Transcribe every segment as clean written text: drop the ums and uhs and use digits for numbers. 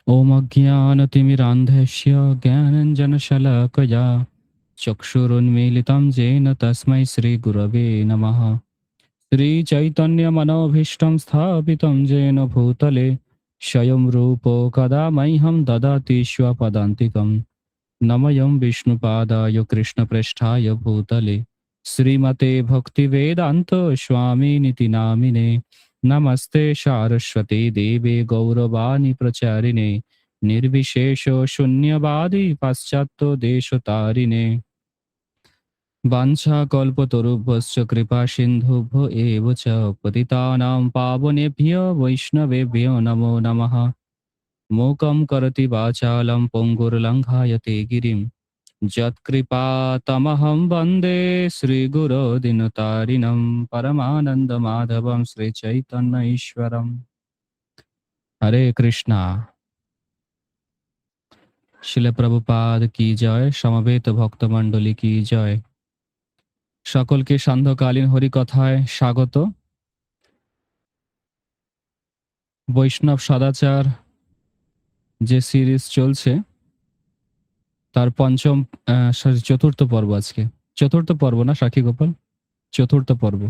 ॐ अज्ञानतिमिरान्धस्य ज्ञानाञ्जनशलाकया चक्षुरुन्मीलितं येन तस्मै श्रीगुरवे नमः। श्रीचैतन्यमनोभीष्टं स्थापितं येन भूतले स्वयं रूपो कदा मह्यं ददाति स्वपदान्तिकं। नमोऽयं विष्णुपादाय कृष्णप्रेष्ठाय भूतले श्रीमते भक्तिवेदान्त स्वामिनिति नामिने। नमस्ते सारस्वती देवे गौरवाणी प्रचारिणे निर्विशेष शून्यवादी पाश्चात्य देशतारिणे। वाञ्छाकल्पतरुभ्यश्च कृपा सिन्धुभ्यो एव च पतितानां पावनेभ्यो वैष्णवेभ्यो नमो नमः। मूकं करोति वाचालं पङ्गुर्लङ्घयते गिरिं यत्कृपातमहं वन्दे श्रीगुरो दिनतारिणं परमानन्दमाधवं श्रीचैतन्य ईश्वरम्। हरे कृष्णा। শিল প্রভুপাদ কি জয়, সমবেত ভক্তমণ্ডলী কি জয়। সকলকে সান্ধ্যকালীন হরিকথায় স্বাগত। বৈষ্ণব সদাচার যে সিরিজ চলছে তার পঞ্চম চতুর্থ পর্ব আজকে। চতুর্থ পর্ব না সাক্ষী গোপাল? চতুর্থ পর্ব,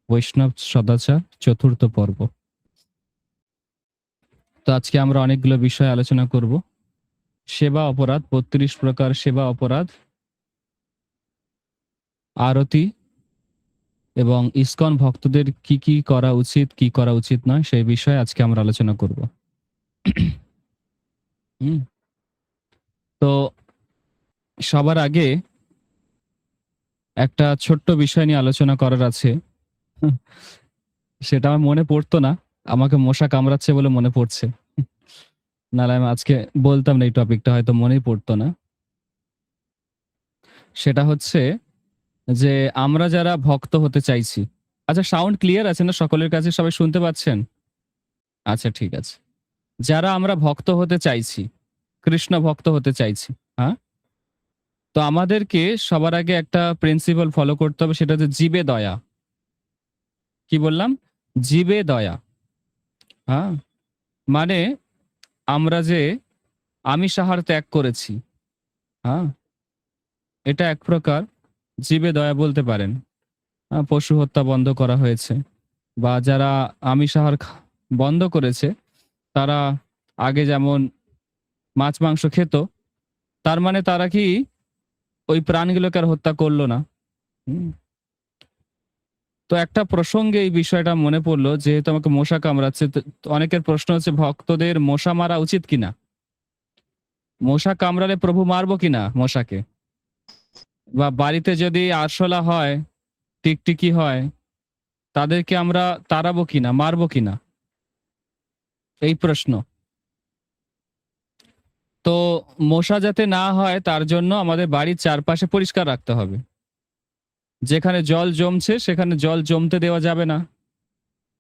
বৈষ্ণব সদাচার চতুর্থ পর্ব। তো আজকে আমরা অনেকগুলো বিষয় আলোচনা করব। সেবা অপরাধ, ৩২ প্রকার সেবা অপরাধ, আরতি এবং ইসকন ভক্তদের কি কি করা উচিত, কি করা উচিত নয়, সেই বিষয়ে আজকে আমরা আলোচনা করব। তো সবার আগে একটা ছোট্ট বিষয় নিয়ে আলোচনা করার আছে। সেটা আমার মনে পড়তো না, আমাকে মশা কামড়াচ্ছে বলে মনে পড়ছে, নাহলে আমি আজকে বলতাম না এই টপিকটা, হয়তো মনেই পড়তো না। সেটা হচ্ছে যে আমরা যারা ভক্ত হতে চাইছি, আচ্ছা সাউন্ড ক্লিয়ার আছে না সকলের কাছে? সবাই শুনতে পাচ্ছেন? আচ্ছা ঠিক আছে। যারা আমরা ভক্ত হতে চাইছি, কৃষ্ণ ভক্ত হতে চাইছি, হ্যাঁ, তো আমাদেরকে সবার আগে একটা প্রিন্সিপাল ফলো করতে হবে, সেটা হচ্ছে জীবে দয়া। কি বললাম? জীবে দয়া। হ্যাঁ, মানে আমরা যে আমিষ আহার ত্যাগ করেছি, হ্যাঁ, এটা এক প্রকার জীবে দয়া বলতে পারেন। পশু হত্যা বন্ধ করা হয়েছে, বা যারা আমিষ আহার বন্ধ করেছে তারা আগে যেমন মাছ মাংস খেত, তার মানে তারা কি ওই প্রাণগুলোকে আর হত্যা করলো না। তো একটা প্রসঙ্গে এই বিষয়টা মনে পড়লো, যেহেতু আমাকে মশা কামড়াচ্ছে, তো অনেকের প্রশ্ন হচ্ছে ভক্তদের মশা মারা উচিত কিনা, মশা কামড়ালে প্রভু মারবো কিনা মশাকে, বা বাড়িতে যদি আরশোলা হয়, টিকটিকি হয়, তাদেরকে আমরা তাড়াবো কিনা, মারবো কিনা, এই প্রশ্ন। তো মশা যাতে না হয় তার জন্য আমাদের বাড়ির চারপাশে পরিষ্কার রাখতে হবে। যেখানে জল জমছে সেখানে জল জমতে দেওয়া যাবে না,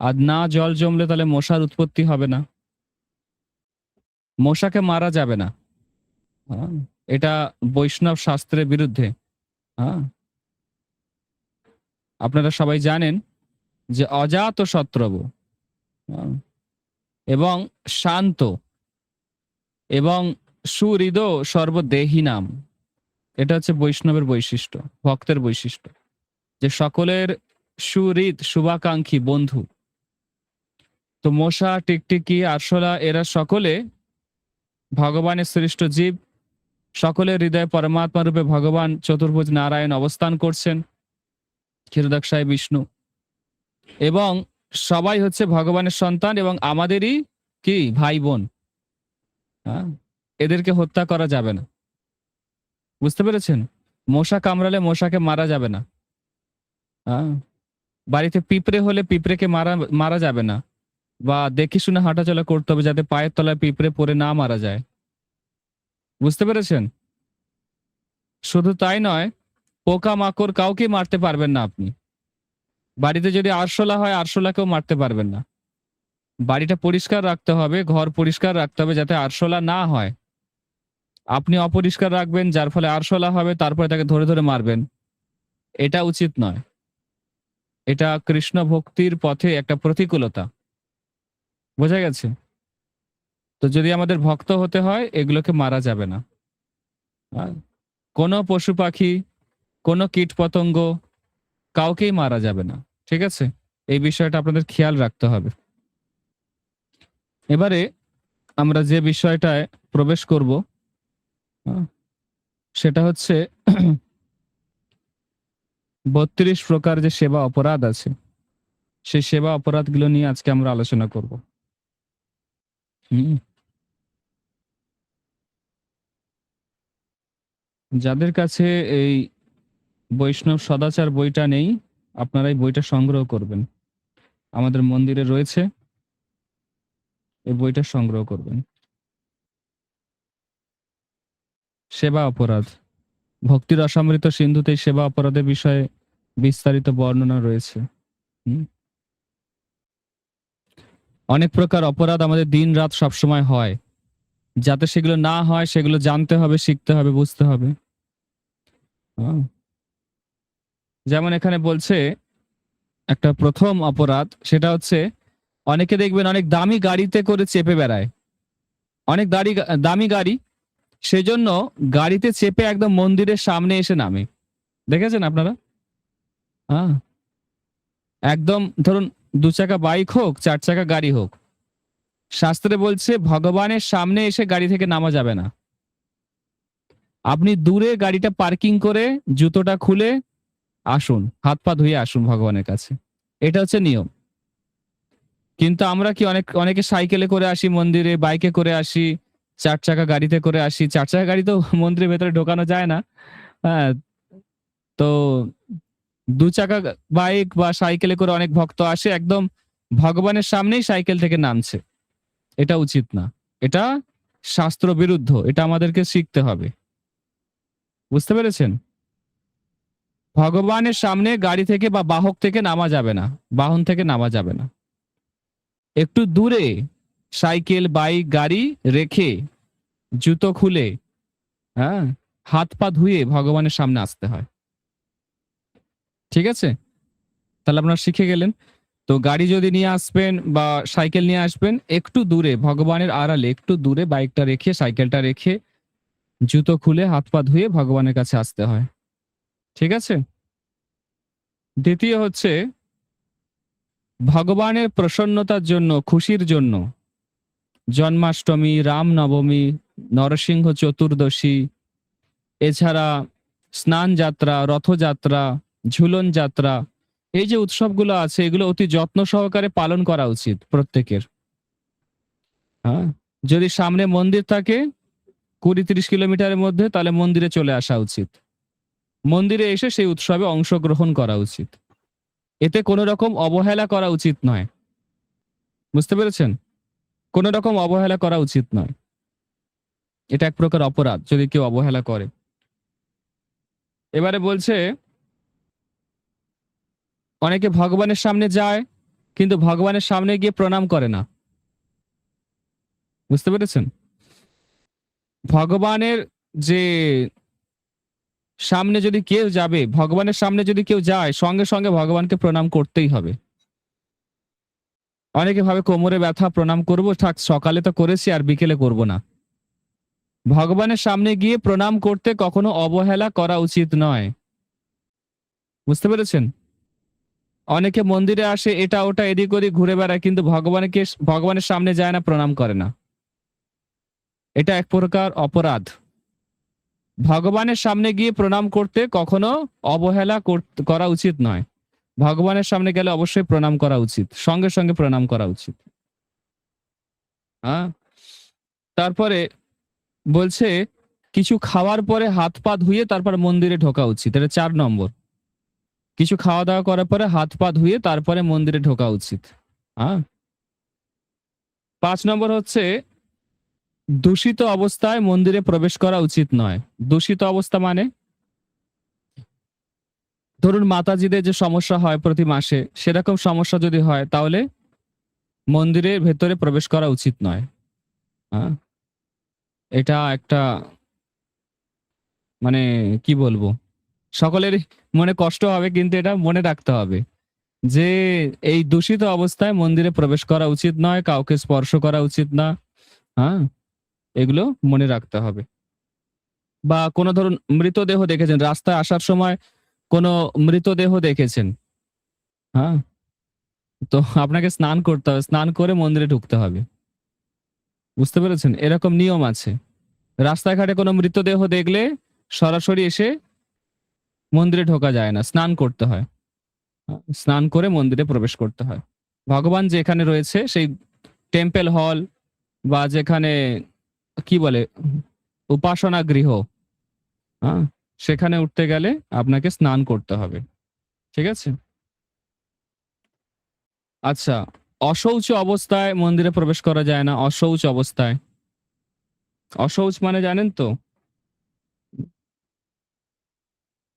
আর না জল জমলে তাহলে মশার উৎপত্তি হবে না, মশাকে মারা যাবে না। এটা বৈষ্ণব শাস্ত্রের বিরুদ্ধে। আপনারা সবাই জানেন যে অজাত শত্রু এবং শান্ত এবং সুহৃদ সর্বদেহী নাম, এটা হচ্ছে বৈষ্ণবের বৈশিষ্ট্য, ভক্তের বৈশিষ্ট্য, যে সকলের সুহৃদ শুভাকাঙ্ক্ষী বন্ধু। তো মশা, টিকটিকি, আরশোলা এরা সকলে ভগবানের সৃষ্ট জীব, সকলের হৃদয়ে পরমাত্মা রূপে ভগবান চতুর্ভুজ নারায়ণ অবস্থান করছেন, ক্ষীরোদাক্ষায় বিষ্ণু, এবং সবাই হচ্ছে ভগবানের সন্তান এবং আমাদেরই কি ভাই বোন। এদেরকে হত্যা করা যাবে না, বুঝতে পেরেছেন? মশা কামড়ালে মশাকে মারা যাবে না। বাড়িতে পিঁপড়ে হলে পিঁপড়েকে মারা যাবে না, বা দেখে শুনে হাঁটাচলা করতে হবে যাতে পায়ের তলায় পিঁপড়ে পড়ে না মারা যায়, বুঝতে পেরেছেন? শুধু তাই নয়, পোকা মাকড় কাউকে মারতে পারবেন না আপনি। বাড়িতে যদি আরশোলা হয়, আরশোলাকেও মারতে পারবেন না। বাড়িটা পরিষ্কার রাখতে হবে, ঘর পরিষ্কার রাখতে হবে যাতে আরশোলা না হয়। আপনি অপরিষ্কার রাখবেন, যার ফলে আরশোলা হবে, তারপরে তাকে ধরে ধরে মারবেন, এটা উচিত নয়। এটা কৃষ্ণ ভক্তির পথে একটা প্রতিকূলতা, বোঝা গেছে? তো যদি আমাদের ভক্ত হতে হয় এগুলোকে মারা যাবে না। আর কোনো পশু পাখি, কোনো কীট পতঙ্গ কাউকেই মারা যাবে না। ঠিক আছে? এই বিষয়টা আপনাদের খেয়াল রাখতে হবে। এবারে আমরা যে বিষয়টায় প্রবেশ করব আ সেটা হচ্ছে ৩২ প্রকার যে সেবা অপরাধ আছে, সেই সেবা অপরাধগুলো নিয়ে আজকে আমরা আলোচনা করব। হুম? যাদের কাছে এই বৈষ্ণব সদাচার বইটা নেই, আপনারা এই বইটা সংগ্রহ করবেন। আমাদের মন্দিরে রয়েছে, এই বইটা সংগ্রহ করবেন। সেবা অপরাধ। ভক্তির অসমৃত সিন্ধুতে এই সেবা অপরাধের বিষয়ে বিস্তারিত বর্ণনা রয়েছে। হুম? অনেক প্রকার অপরাধ আমাদের দিন-রাত সবসময় হয়। যাতে সেগুলো না হয় সেগুলো জানতে হবে, শিখতে হবে, বুঝতে হবে। আ যেমন এখানে বলছে একটা ১ম অপরাধ সেটা হচ্ছে অনেকে দেখবেন অনেক দামি গাড়িতে করে চেপে বেড়ায়। অনেক দামি গাড়ি, সেজন্য গাড়িতে চেপে একদম মন্দিরের সামনে এসে নামে। দেখেছেন আপনারা? আ একদম ধরুন ২ চাকা বাইক হোক, ৪ চাকা গাড়ি হোক। শাস্ত্রে বলছে ভগবানের সামনে এসে গাড়ি থেকে নামা যাবে না। আপনি দূরে গাড়িটা পার্কিং করে জুতোটা খুলে আসুন। হাত-পা ধুয়ে আসুন ভগবানের কাছে। এটা হচ্ছে নিয়ম। কিন্তু আমরা কি অনেকে সাইকেলে করে আসি মন্দিরে, বাইকে করে আসি, ৪ চাকা গাড়িতে করে আসি। ৪ চাকা গাড়ি তো মন্দিরের ভেতরে ঢোকানো যায় না। হ্যাঁ? তো ২ চাকা বাইক বা সাইকেলে করে অনেক ভক্ত আসে একদম ভগবানের সামনেই সাইকেল থেকে নামছে। এটা উচিত না। এটা শাস্ত্র বিরুদ্ধ। এটা আমাদেরকে শিখতে হবে। বুঝতে পেরেছেন? ভগবানের সামনে গাড়ি থেকে বা বাহক থেকে নামা যাবে না। বাহন থেকে নামা যাবে না। একটু দূরে সাইকেল, বাইক, গাড়ি রেখে জুতো খুলে, হ্যাঁ? হাত-পা ধুয়ে ভগবানের সামনে আসতে হয়। ঠিক আছে? তাহলে আপনারা শিখে গেলেন। তো গাড়ি যদি নিয়ে আসবেন বা সাইকেল নিয়ে আসবেন, একটু দূরে ভগবানের আড়ালে একটু দূরে বাইকটা রেখে, সাইকেলটা রেখে, জুতো খুলে হাত-পা ধুয়ে ভগবানের কাছে আসতে হয়। ঠিক আছে? দ্বিতীয় হচ্ছে ভগবানের প্রসন্নতার জন্য, খুশির জন্য জন্মাষ্টমী, রামনবমী, নরসিংহ চতুর্দশী, এছাড়া স্নান যাত্রা, রথযাত্রা, ঝুলন যাত্রা, এই যে উৎসবগুলো আছে এগুলো অতি যত্ন সহকারে পালন করা উচিত প্রত্যেকের। হ্যাঁ? যদি সামনে মন্দির থাকে ২০-৩০ কিলোমিটারের মধ্যে তাহলে মন্দিরে চলে আসা উচিত। মন্দিরে এসে সেই উৎসবে অংশগ্রহণ করা উচিত। এতে কোন রকম অবহেলা করা উচিত নয়। বুঝতে পেরেছেন? কোন রকম অবহেলা করা উচিত নয়। এটা এক প্রকার অপরাধ যদি কেউ অবহেলা করে। এবারে বলছে অনেকে ভগবানের সামনে যায় কিন্তু ভগবানের সামনে গিয়ে প্রণাম করে না। বুঝতে পেরেছেন? ভগবানের যে সামনে যদি কেউ যাবে, ভগবানের সামনে যদি কেউ যায় সঙ্গে, সঙ্গে ভগবানকে প্রণাম করতেই হবে। অনেকে ভাবে কোমরে ব্যথা প্রণাম করব, থাক সকালে তো করেছি আর বিকেলে করব না। ভগবানের সামনে গিয়ে প্রণাম করতে কখনো অবহেলা করা উচিত নয়। বুঝতে পেরেছেন? অনেকে মন্দিরে আসে এটা ওটা এদিক ওদিক ঘুরে বেড়ায় কিন্তু ভগবানের সামনে যায় না, প্রণাম করে না। এটা এক প্রকার অপরাধ। ভগবানের সামনে গিয়ে প্রণাম করতে কখনো অবহেলা করা উচিত নয়। ভগবানের সামনে গেলে অবশ্যই প্রণাম করা উচিত। সঙ্গে, সঙ্গে প্রণাম করা উচিত। আ তারপরে বলছে কিছু খাওয়ার পরে হাত-পা ধুয়ে তারপর মন্দিরে ঢোকা উচিত। এটা ৪ নম্বর। কিছু খাওয়া-দাওয়া করার পরে হাত-পা ধুয়ে তারপরে মন্দিরে ঢোকা উচিত। আ ৫ নম্বর হচ্ছে দূষিত অবস্থায় মন্দিরে প্রবেশ করা উচিত নয়। দূষিত অবস্থা মানে ধরুন মাতাজিদের যে সমস্যা হয় প্রতি মাসে, সেরকম সমস্যা যদি হয় তাহলে মন্দিরের ভেতরে প্রবেশ করা উচিত নয়। আ এটা একটা মানে কি বলবো? সকলেরই মনে কষ্ট হবে কিন্তু এটা মনে রাখতে হবে। যে এই দূষিত অবস্থায় মন্দিরে প্রবেশ করা উচিত নয়, কাউকে স্পর্শ করা উচিত না। হ্যাঁ, এগুলো মনে রাখতে হবে। বা কোনো ধরুন মৃতদেহ দেখেছেন, রাস্তায় আসার সময় কোনো মৃতদেহ দেখেছেন, হ্যাঁ? তো আপনাকে স্নান করতে হবে। স্নান করে মন্দিরে ঢুকতে হবে। বুঝতে পেরেছেন? এরকম নিয়ম আছে। রাস্তাঘাটে কোনো মৃতদেহ দেখলে সরাসরি এসে মন্দিরে ঢোকা যায় না। স্নান করতে হয়। স্নান করে মন্দিরে প্রবেশ করতে হয়। ভগবান যেখানে রয়েছে সেই টেম্পল হল বা যেখানে কি বলে উপাসনা গৃহ, হ্যাঁ? সেখানে উঠতে গেলে আপনাকে স্নান করতে হবে। ঠিক আছে? আচ্ছা, অশৌচ অবস্থায় মন্দিরে প্রবেশ করা যায় না। অশৌচ অবস্থায়। অশৌচ মানে জানেন তো?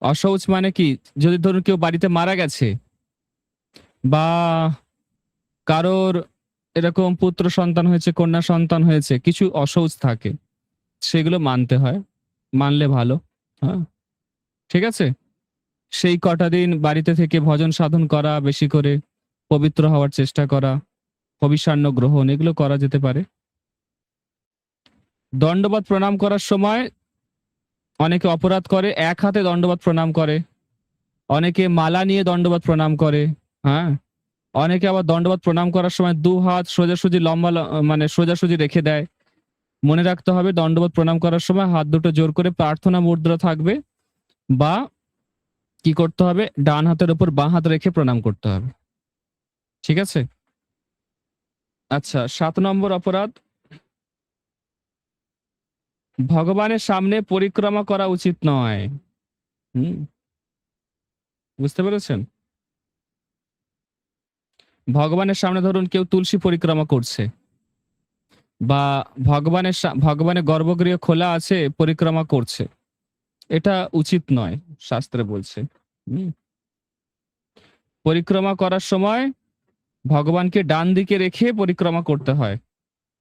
অশৌচ মানে কি? যদি ধরুন কেউ বাড়িতে মারা গেছে বা কারোর এরকম পুত্র সন্তান হয়েছে, কন্যা সন্তান হয়েছে, কিছু অশৌচ থাকে। সেগুলো মানতে হয়। মানলে ভালো। হ্যাঁ? ঠিক আছে? সেই কটা দিন বাড়িতে থেকে ভজন সাধন করা, বেশি করে পবিত্র হওয়ার চেষ্টা করা, হবিষান্ন গ্রহণ এগুলো করা যেতে পারে। দণ্ডবত প্রণাম করার সময় অনেকে অপরাধ করে, এক হাতে দণ্ডবত প্রণাম করে। অনেকে মালা নিয়ে দণ্ডবত প্রণাম করে। হ্যাঁ? অনেকে আবার দণ্ডবত প্রণাম করার সময় ২ হাত সোজাসুজি লম্বা মানে সোজাসুজি রেখে দেয়। মনে রাখতে হবে দণ্ডবত প্রণাম করার সময় হাত দুটো জোর করে প্রার্থনা মুদ্রা থাকবে বা কি করতে হবে? ডান হাতের উপর বাঁ হাত রেখে প্রণাম করতে হবে। ঠিক আছে? আচ্ছা, ৭ নম্বর অপরাধ, ভগবানের সামনে পরিক্রমা করা উচিত নয়। হুম, বুঝতে পেরেছেন? ভগবানের সামনে ধরুন কেউ তুলসী পরিক্রমা করছে বা ভগবানের গর্ভগৃহ খোলা আছে পরিক্রমা করছে। এটা উচিত নয়, শাস্ত্রে বলছে। হুম? পরিক্রমা করার সময় ভগবানকে ডান দিকে রেখে পরিক্রমা করতে হয়।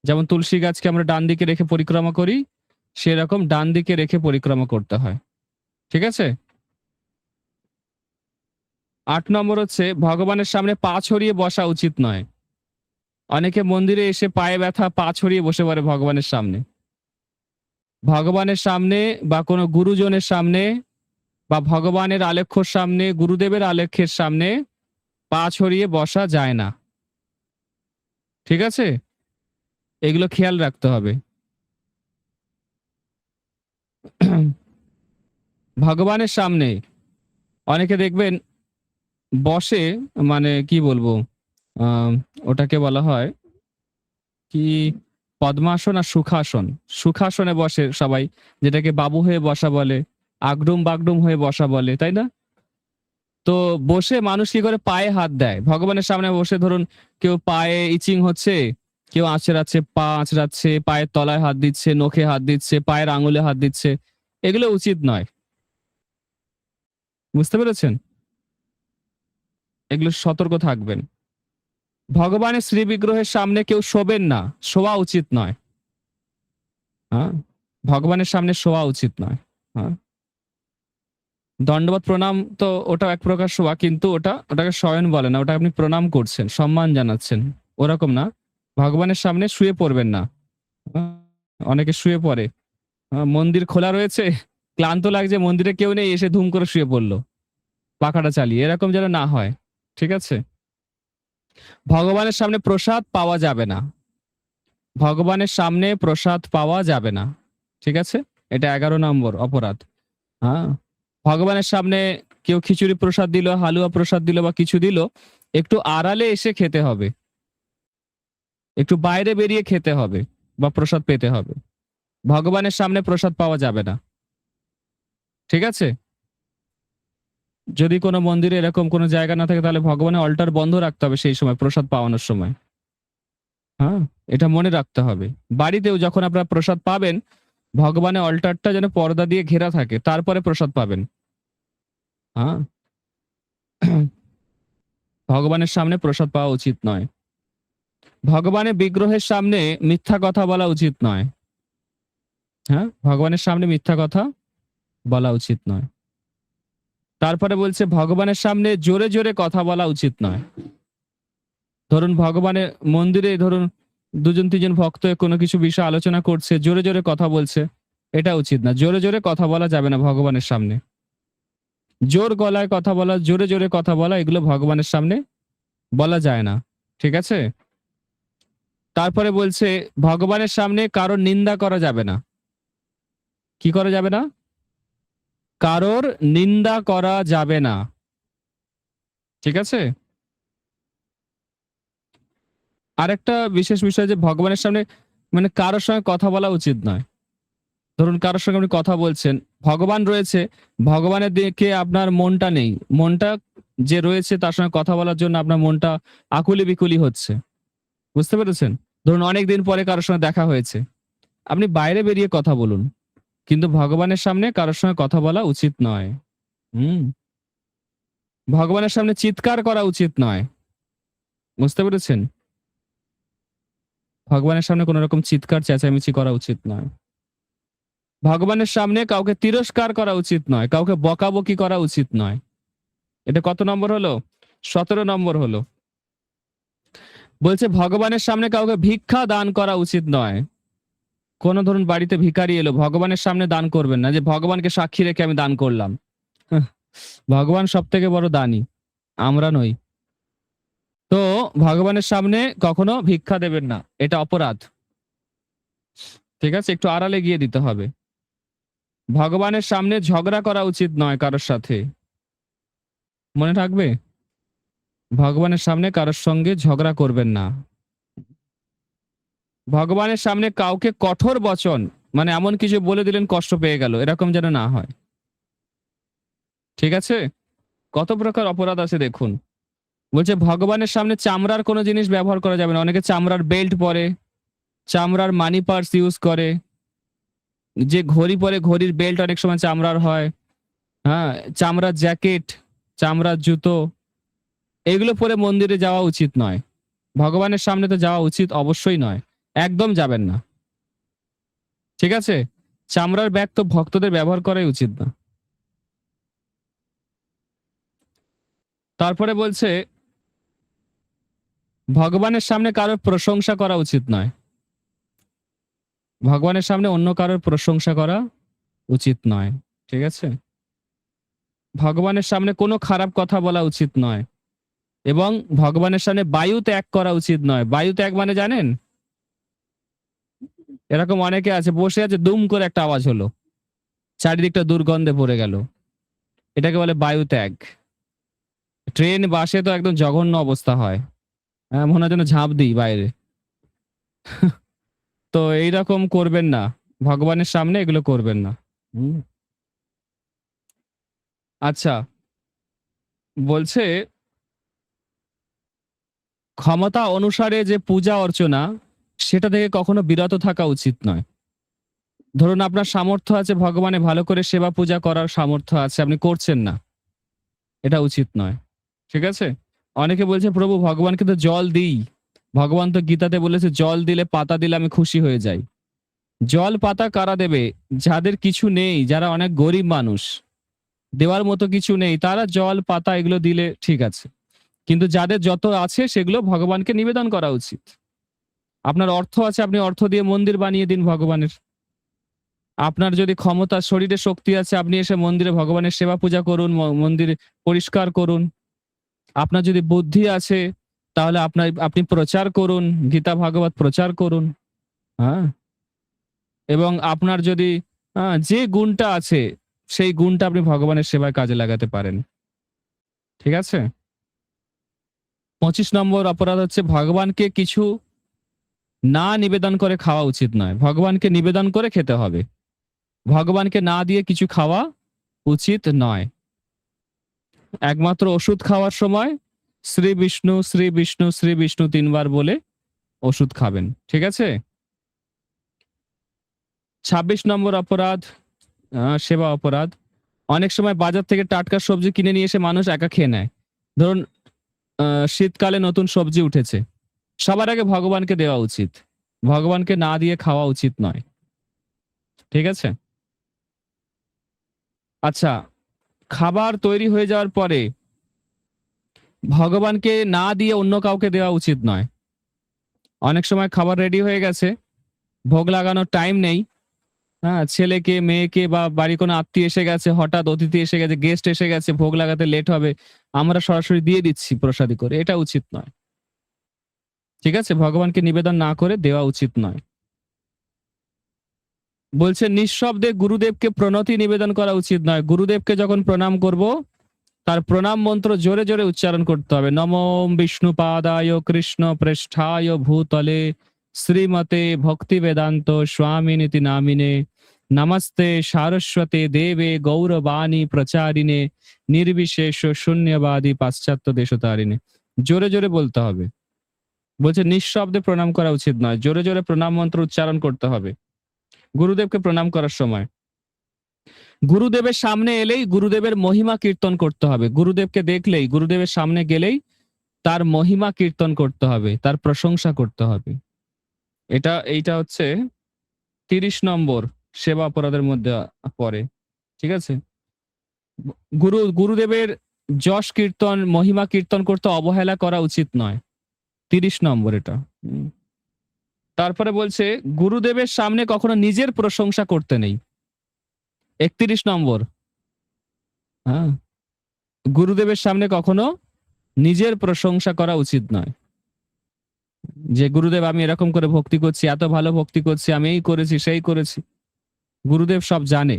যেমন তুলসী গাছকে আমরা ডান দিকে রেখে পরিক্রমা করি, সেরকম ডান দিকে রেখে পরিক্রমা করতে হয়। ঠিক আছে? ৮ নম্বর হচ্ছে ভগবানের সামনে পা ছড়িয়ে বসা উচিত নয়। অনেকে মন্দিরে এসে পায়ে ব্যথা পা ছড়িয়ে বসে পড়ে ভগবানের সামনে। ভগবানের সামনে বা কোনো গুরুজনের সামনে বা ভগবানের আলেখ্যর সামনে, গুরুদেবের আলেখ্যের সামনে পা ছড়িয়ে বসা যায় না। ঠিক আছে? এগুলো খেয়াল রাখতে হবে। ভগবানের সামনে অনেকে দেখবেন বসে, মানে কি বলবো? আম ওটাকে বলা হয় কি পদ্মাসন আর সুখাসন। সুখাসনে বসে সবাই, যেটাকে বাবু হয়ে বসা বলে, আগডুম-বাগডুম হয়ে বসা বলে, তাই না? তো বসে মানুষ কি করে পায়ে হাত দেয়। ভগবানের সামনে বসে ধরুন কেউ পায়ে ইচিং হচ্ছে, কেউ আঁচড়াচ্ছে, পা আঁচড়াচ্ছে, পায়ের তলায় হাত দিচ্ছে, নখে হাত দিচ্ছে, পায়ের আঙুলে হাত দিচ্ছে। এগুলো উচিত নয়। বুঝতে পেরেছেন? এগুলো সতর্ক থাকবেন। ভগবানের শ্রীবিগ্রহের সামনে কেউ শোবেন না। শোয়া উচিত নয়। হ্যাঁ? ভগবানের সামনে শোয়া উচিত নয়। হ্যাঁ? দণ্ডবত প্রণাম তো ওটাও এক প্রকার শোয়া, কিন্তু ওটাকে শয়ন বলে না। ওটা আপনি প্রণাম করছেন, সম্মান জানাচ্ছেন। ওরকম না। ভগবানের সামনে শুয়ে পড়বেন না। আ অনেকে শুয়ে পড়ে। মন্দির খোলা রয়েছে, ক্লান্ত লাগছে, মন্দিরে কেউ নেই, এসে ধুম করে শুয়ে পড়ল। পাখাটা চালিয়ে। এরকম যেন না হয়। ঠিক আছে? ভগবানের সামনে প্রসাদ পাওয়া যাবে না। ভগবানের সামনে প্রসাদ পাওয়া যাবে না। ঠিক আছে? এটা ১১ নম্বর অপরাধ। হ্যাঁ? ভগবানের সামনে কেউ খিচুড়ি প্রসাদ দিল, হালুয়া প্রসাদ দিল বা কিছু দিল, একটু আড়ালে এসে খেতে হবে। একটু বাইরে বেরিয়ে খেতে হবে বা প্রসাদ পেতে হবে। ভগবানের সামনে প্রসাদ পাওয়া যাবে না। ঠিক আছে? যদি কোন মন্দিরে এরকম কোন জায়গা না থাকে তাহলে ভগবানের অল্টার বন্ধ রাখতে হবে সেই সময় প্রসাদ পাওয়ানোর সময়। হ্যাঁ? এটা মনে রাখতে হবে। বাড়িতেও যখন আপনারা প্রসাদ পাবেন, ভগবানের অল্টারটা যেন পর্দা দিয়ে ঘেরা থাকে। তারপরে প্রসাদ পাবেন। হ্যাঁ? ভগবানের সামনে প্রসাদ পাওয়া উচিত নয়। ভগবানের বিগ্রহের সামনে মিথ্যা কথা বলা উচিত নয়। হ্যাঁ? ভগবানের সামনে মিথ্যা কথা বলা উচিত নয়। তারপরে বলছে ভগবানের সামনে জোরে, জোরে কথা বলা উচিত নয়। ধরুন ভগবানের মন্দিরে ধরুন দুজন তিনজন ভক্ত কোনো কিছু বিষয় আলোচনা করছে, জোরে জোরে কথা বলছে, এটা উচিত না। জোরে জোরে কথা বলা যাবে না ভগবানের সামনে। জোর গলায় কথা বলা, জোরে জোরে কথা বলা, এগুলো ভগবানের সামনে বলা যায় না। ঠিক আছে? তারপরে বলছে ভগবানের সামনে কারোর নিন্দা করা যাবে না। কি করা যাবে না? কারোর নিন্দা করা যাবে না। ঠিক আছে? আরেকটা বিশেষ বিষয় যে ভগবানের সামনে মানে কারোর সঙ্গে কথা বলা উচিত নয়। ধরুন কারোর সঙ্গে আপনি কথা বলছেন, ভগবান রয়েছে, ভগবানের দিকে আপনার মনটা নেই। মনটা যে রয়েছে তার সঙ্গে কথা বলার জন্য আপনার মনটা আকুলি বিকুলি হচ্ছে। বুঝতে পেরেছেন? ধরুন অনেকদিন পরে কারোর সঙ্গে দেখা হয়েছে। আপনি বাইরে বেরিয়ে কথা বলুন। কিন্তু ভগবানের সামনে কারোর সঙ্গে কথা বলা উচিত নয়। হুম? ভগবানের সামনে চিৎকার করা উচিত নয়। বুঝতে পেরেছেন? ভগবানের সামনে কোন রকম চিৎকার চেঁচামেচি করা উচিত নয়। ভগবানের সামনে কাউকে তিরস্কার করা উচিত নয়। কাউকে বকাবকি করা উচিত নয়। এটা কত নম্বর হলো? ১৭ নম্বর হলো। বলছে ভগবানের সামনে কাউকে ভিক্ষা দান করা উচিত নয়। কোন ধরুন বাড়িতে ভিখারি এলো, ভগবানের সামনে দান করবেন না যে ভগবানকে সাক্ষী রেখে আমি দান করলাম। হাহ, ভগবান সবথেকে বড় দানী। আমরা নই। তো ভগবানের সামনে কখনো ভিক্ষা দেবেন না। এটা অপরাধ। ঠিক আছে? একটু আড়ালে গিয়ে দিতে হবে। ভগবানের সামনে ঝগড়া করা উচিত নয় কারোর সাথে। মনে থাকবে? ভগবানের সামনে কারোর সঙ্গে ঝগড়া করবেন না। ভগবানের সামনে কাউকে কঠোর বচন মানে এমন কিছু বলে দিলেন কষ্ট পেয়ে গেল, এরকম যেন না হয়। ঠিক আছে? কত প্রকার অপরাধ আছে দেখুন। বলছে ভগবানের সামনে চামড়ার কোনো জিনিস ব্যবহার করা যাবে না। অনেকে চামড়ার বেল্ট পরে, চামড়ার মানি পার্স ইউজ করে, যে ঘড়ি পরে ঘড়ির বেল্ট অনেক সময় চামড়ার হয়। হ্যাঁ, চামড়ার জ্যাকেট, চামড়ার জুতো, এগুলো পরে মন্দিরে যাওয়া উচিত নয়। ভগবানের সামনে তো যাওয়া উচিত অবশ্যই নয়। একদম যাবেন না। ঠিক আছে? চামড়ার ব্যাগ তো ভক্তদের ব্যবহার করাই উচিত না। তারপরে বলছে ভগবানের সামনে কারোর প্রশংসা করা উচিত নয়। ভগবানের সামনে অন্য কারোর প্রশংসা করা উচিত নয়। ঠিক আছে? ভগবানের সামনে কোনো খারাপ কথা বলা উচিত নয়। এবং ভগবানের সামনে বায়ু ত্যাগ করা উচিত নয়। বায়ু ত্যাগ মানে জানেন? এরকম অনেকে আছে বসে আছে, দুম করে একটা আওয়াজ হলো। চারিদিকটা দুর্গন্ধে ভরে গেল। এটাকে বলে বায়ু ত্যাগ। ট্রেন, বাসে তো একদম জঘন্য অবস্থা হয়। মনে হয় যেন ঝাঁপ দিই বাইরে। তো এইরকম করবেন না। ভগবানের সামনে এগুলো করবেন না। হুম? আচ্ছা, বলছে ক্ষমতা অনুসারে যে পূজা অর্চনা সেটা থেকে কখনো বিরত থাকা উচিত নয়। ধরুন আপনার সামর্থ্য আছে ভগবানে ভালো করে সেবা পূজা করার সামর্থ্য আছে, আপনি করছেন না। এটা উচিত নয়। ঠিক আছে? অনেকে বলছে প্রভু ভগবানকে তো জল দিই। ভগবান তো গীতাতে বলেছে জল দিলে পাতা দিলে আমি খুশি হয়ে যাই। জল পাতা কারা দেবে? যাদের কিছু নেই, যারা অনেক গরিব মানুষ, দেওয়ার মতো কিছু নেই, তারা জল পাতা এগুলো দিলে ঠিক আছে। কিন্তু যাদের যত আছে সেগুলো ভগবানকে নিবেদন করা উচিত। আপনার অর্থ আছে, আপনি অর্থ দিয়ে মন্দির বানিয়ে দিন ভগবানের। আপনার যদি ক্ষমতা, শরীরে শক্তি আছে, আপনি এসে মন্দিরে ভগবানের সেবা পূজা করুন, মন্দির পরিষ্কার করুন। আপনার যদি বুদ্ধি আছে তাহলে আপনি প্রচার করুন, গীতা ভাগবত প্রচার করুন। হ্যাঁ? এবং আপনার যদি যে গুণটা আছে সেই গুণটা আপনি ভগবানের সেবায় কাজে লাগাতে পারেন। ঠিক আছে? ২৫ নম্বর অপরাধ হচ্ছে ভগবানকে কিছু না নিবেদন করে খাওয়া উচিত নয়। ভগবানকে নিবেদন করে খেতে হবে। ভগবানকে না দিয়ে কিছু খাওয়া উচিত নয়। একমাত্র ওষুধ খাওয়ার সময় শ্রী বিষ্ণু, শ্রী বিষ্ণু, শ্রী বিষ্ণু ৩ বার বলে ওষুধ খাবেন। ঠিক আছে? ২৬ নম্বর অপরাধ সেবা অপরাধ। অনেক সময় বাজার থেকে টাটকা সবজি কিনে নিয়ে এসে মানুষ একা খেয়ে নেয়। ধরুন আ শীতকালে নতুন সবজি উঠেছে। সবার আগে ভগবানকে দেওয়া উচিত। ভগবানকে না দিয়ে খাওয়া উচিত নয়। ঠিক আছে? আচ্ছা, খাবার তৈরি হয়ে যাওয়ার পরে ভগবানকে না দিয়ে অন্য কাউকে দেওয়া উচিত নয়। অনেক সময় খাবার রেডি হয়ে গেছে, ভোগ লাগানোর টাইম নেই। হ্যাঁ, ছেলেকে মেয়েকে বা বাড়ি কোনো আত্মীয় এসে গেছে, হঠাৎ অতিথি এসে গেছে, গেস্ট এসে গেছে, ভোগ লাগাতে লেট হবে, আমরা সরাসরি দিয়ে দিচ্ছি প্রসাদী করে, এটা উচিত নয়। ঠিক আছে, ভগবানকে নিবেদন না করে দেওয়া উচিত নয়। বলছে নিঃশব্দে গুরুদেবকে প্রণতি নিবেদন করা উচিত নয়। গুরুদেবকে যখন প্রণাম করব, তার প্রণাম মন্ত্র জোরে জোরে উচ্চারণ করতে হবে। নমো বিষ্ণুপাদায় কৃষ্ণ প্রেষ্ঠায় ভূতলে শ্রীমতে ভক্তি বেদান্ত স্বামিনীতি নামিনে নমস্তে সারস্বতে দেবে গৌরবাণী প্রচারিণে নির্বিশেষ শূন্যবাদী পাশ্চাত্য দেশতারিণে। জোরে জোরে বলতে হবে। বলছে নিঃশব্দে প্রণাম করা উচিত নয়, জোরে জোরে প্রণাম মন্ত্র উচ্চারণ করতে হবে গুরুদেবকে প্রণাম করার সময়। গুরুদেবের সামনে এলেই গুরুদেবের মহিমা কীর্তন করতে হবে। গুরুদেবকে দেখলেই, গুরুদেবের সামনে গেলেই তার মহিমা কীর্তন করতে হবে, তার প্রশংসা করতে হবে। এইটা হচ্ছে 30 নম্বর সেবা অপরাধের মধ্যে পড়ে। ঠিক আছে, গুরুদেবের যশ কীর্তন মহিমা কীর্তন করতে অবহেলা করা উচিত নয়। 30 নম্বর এটা। তারপরে বলছে গুরুদেবের সামনে কখনো নিজের প্রশংসা করতে নেই। 31 নম্বর। হ্যাঁ, গুরুদেবের সামনে কখনো নিজের প্রশংসা করা উচিত নয়, যে গুরুদেব আমি এরকম করে ভক্তি করছি, এত ভালো ভক্তি করছি, আমি এই করেছি সেই করেছি। গুরুদেব সব জানে।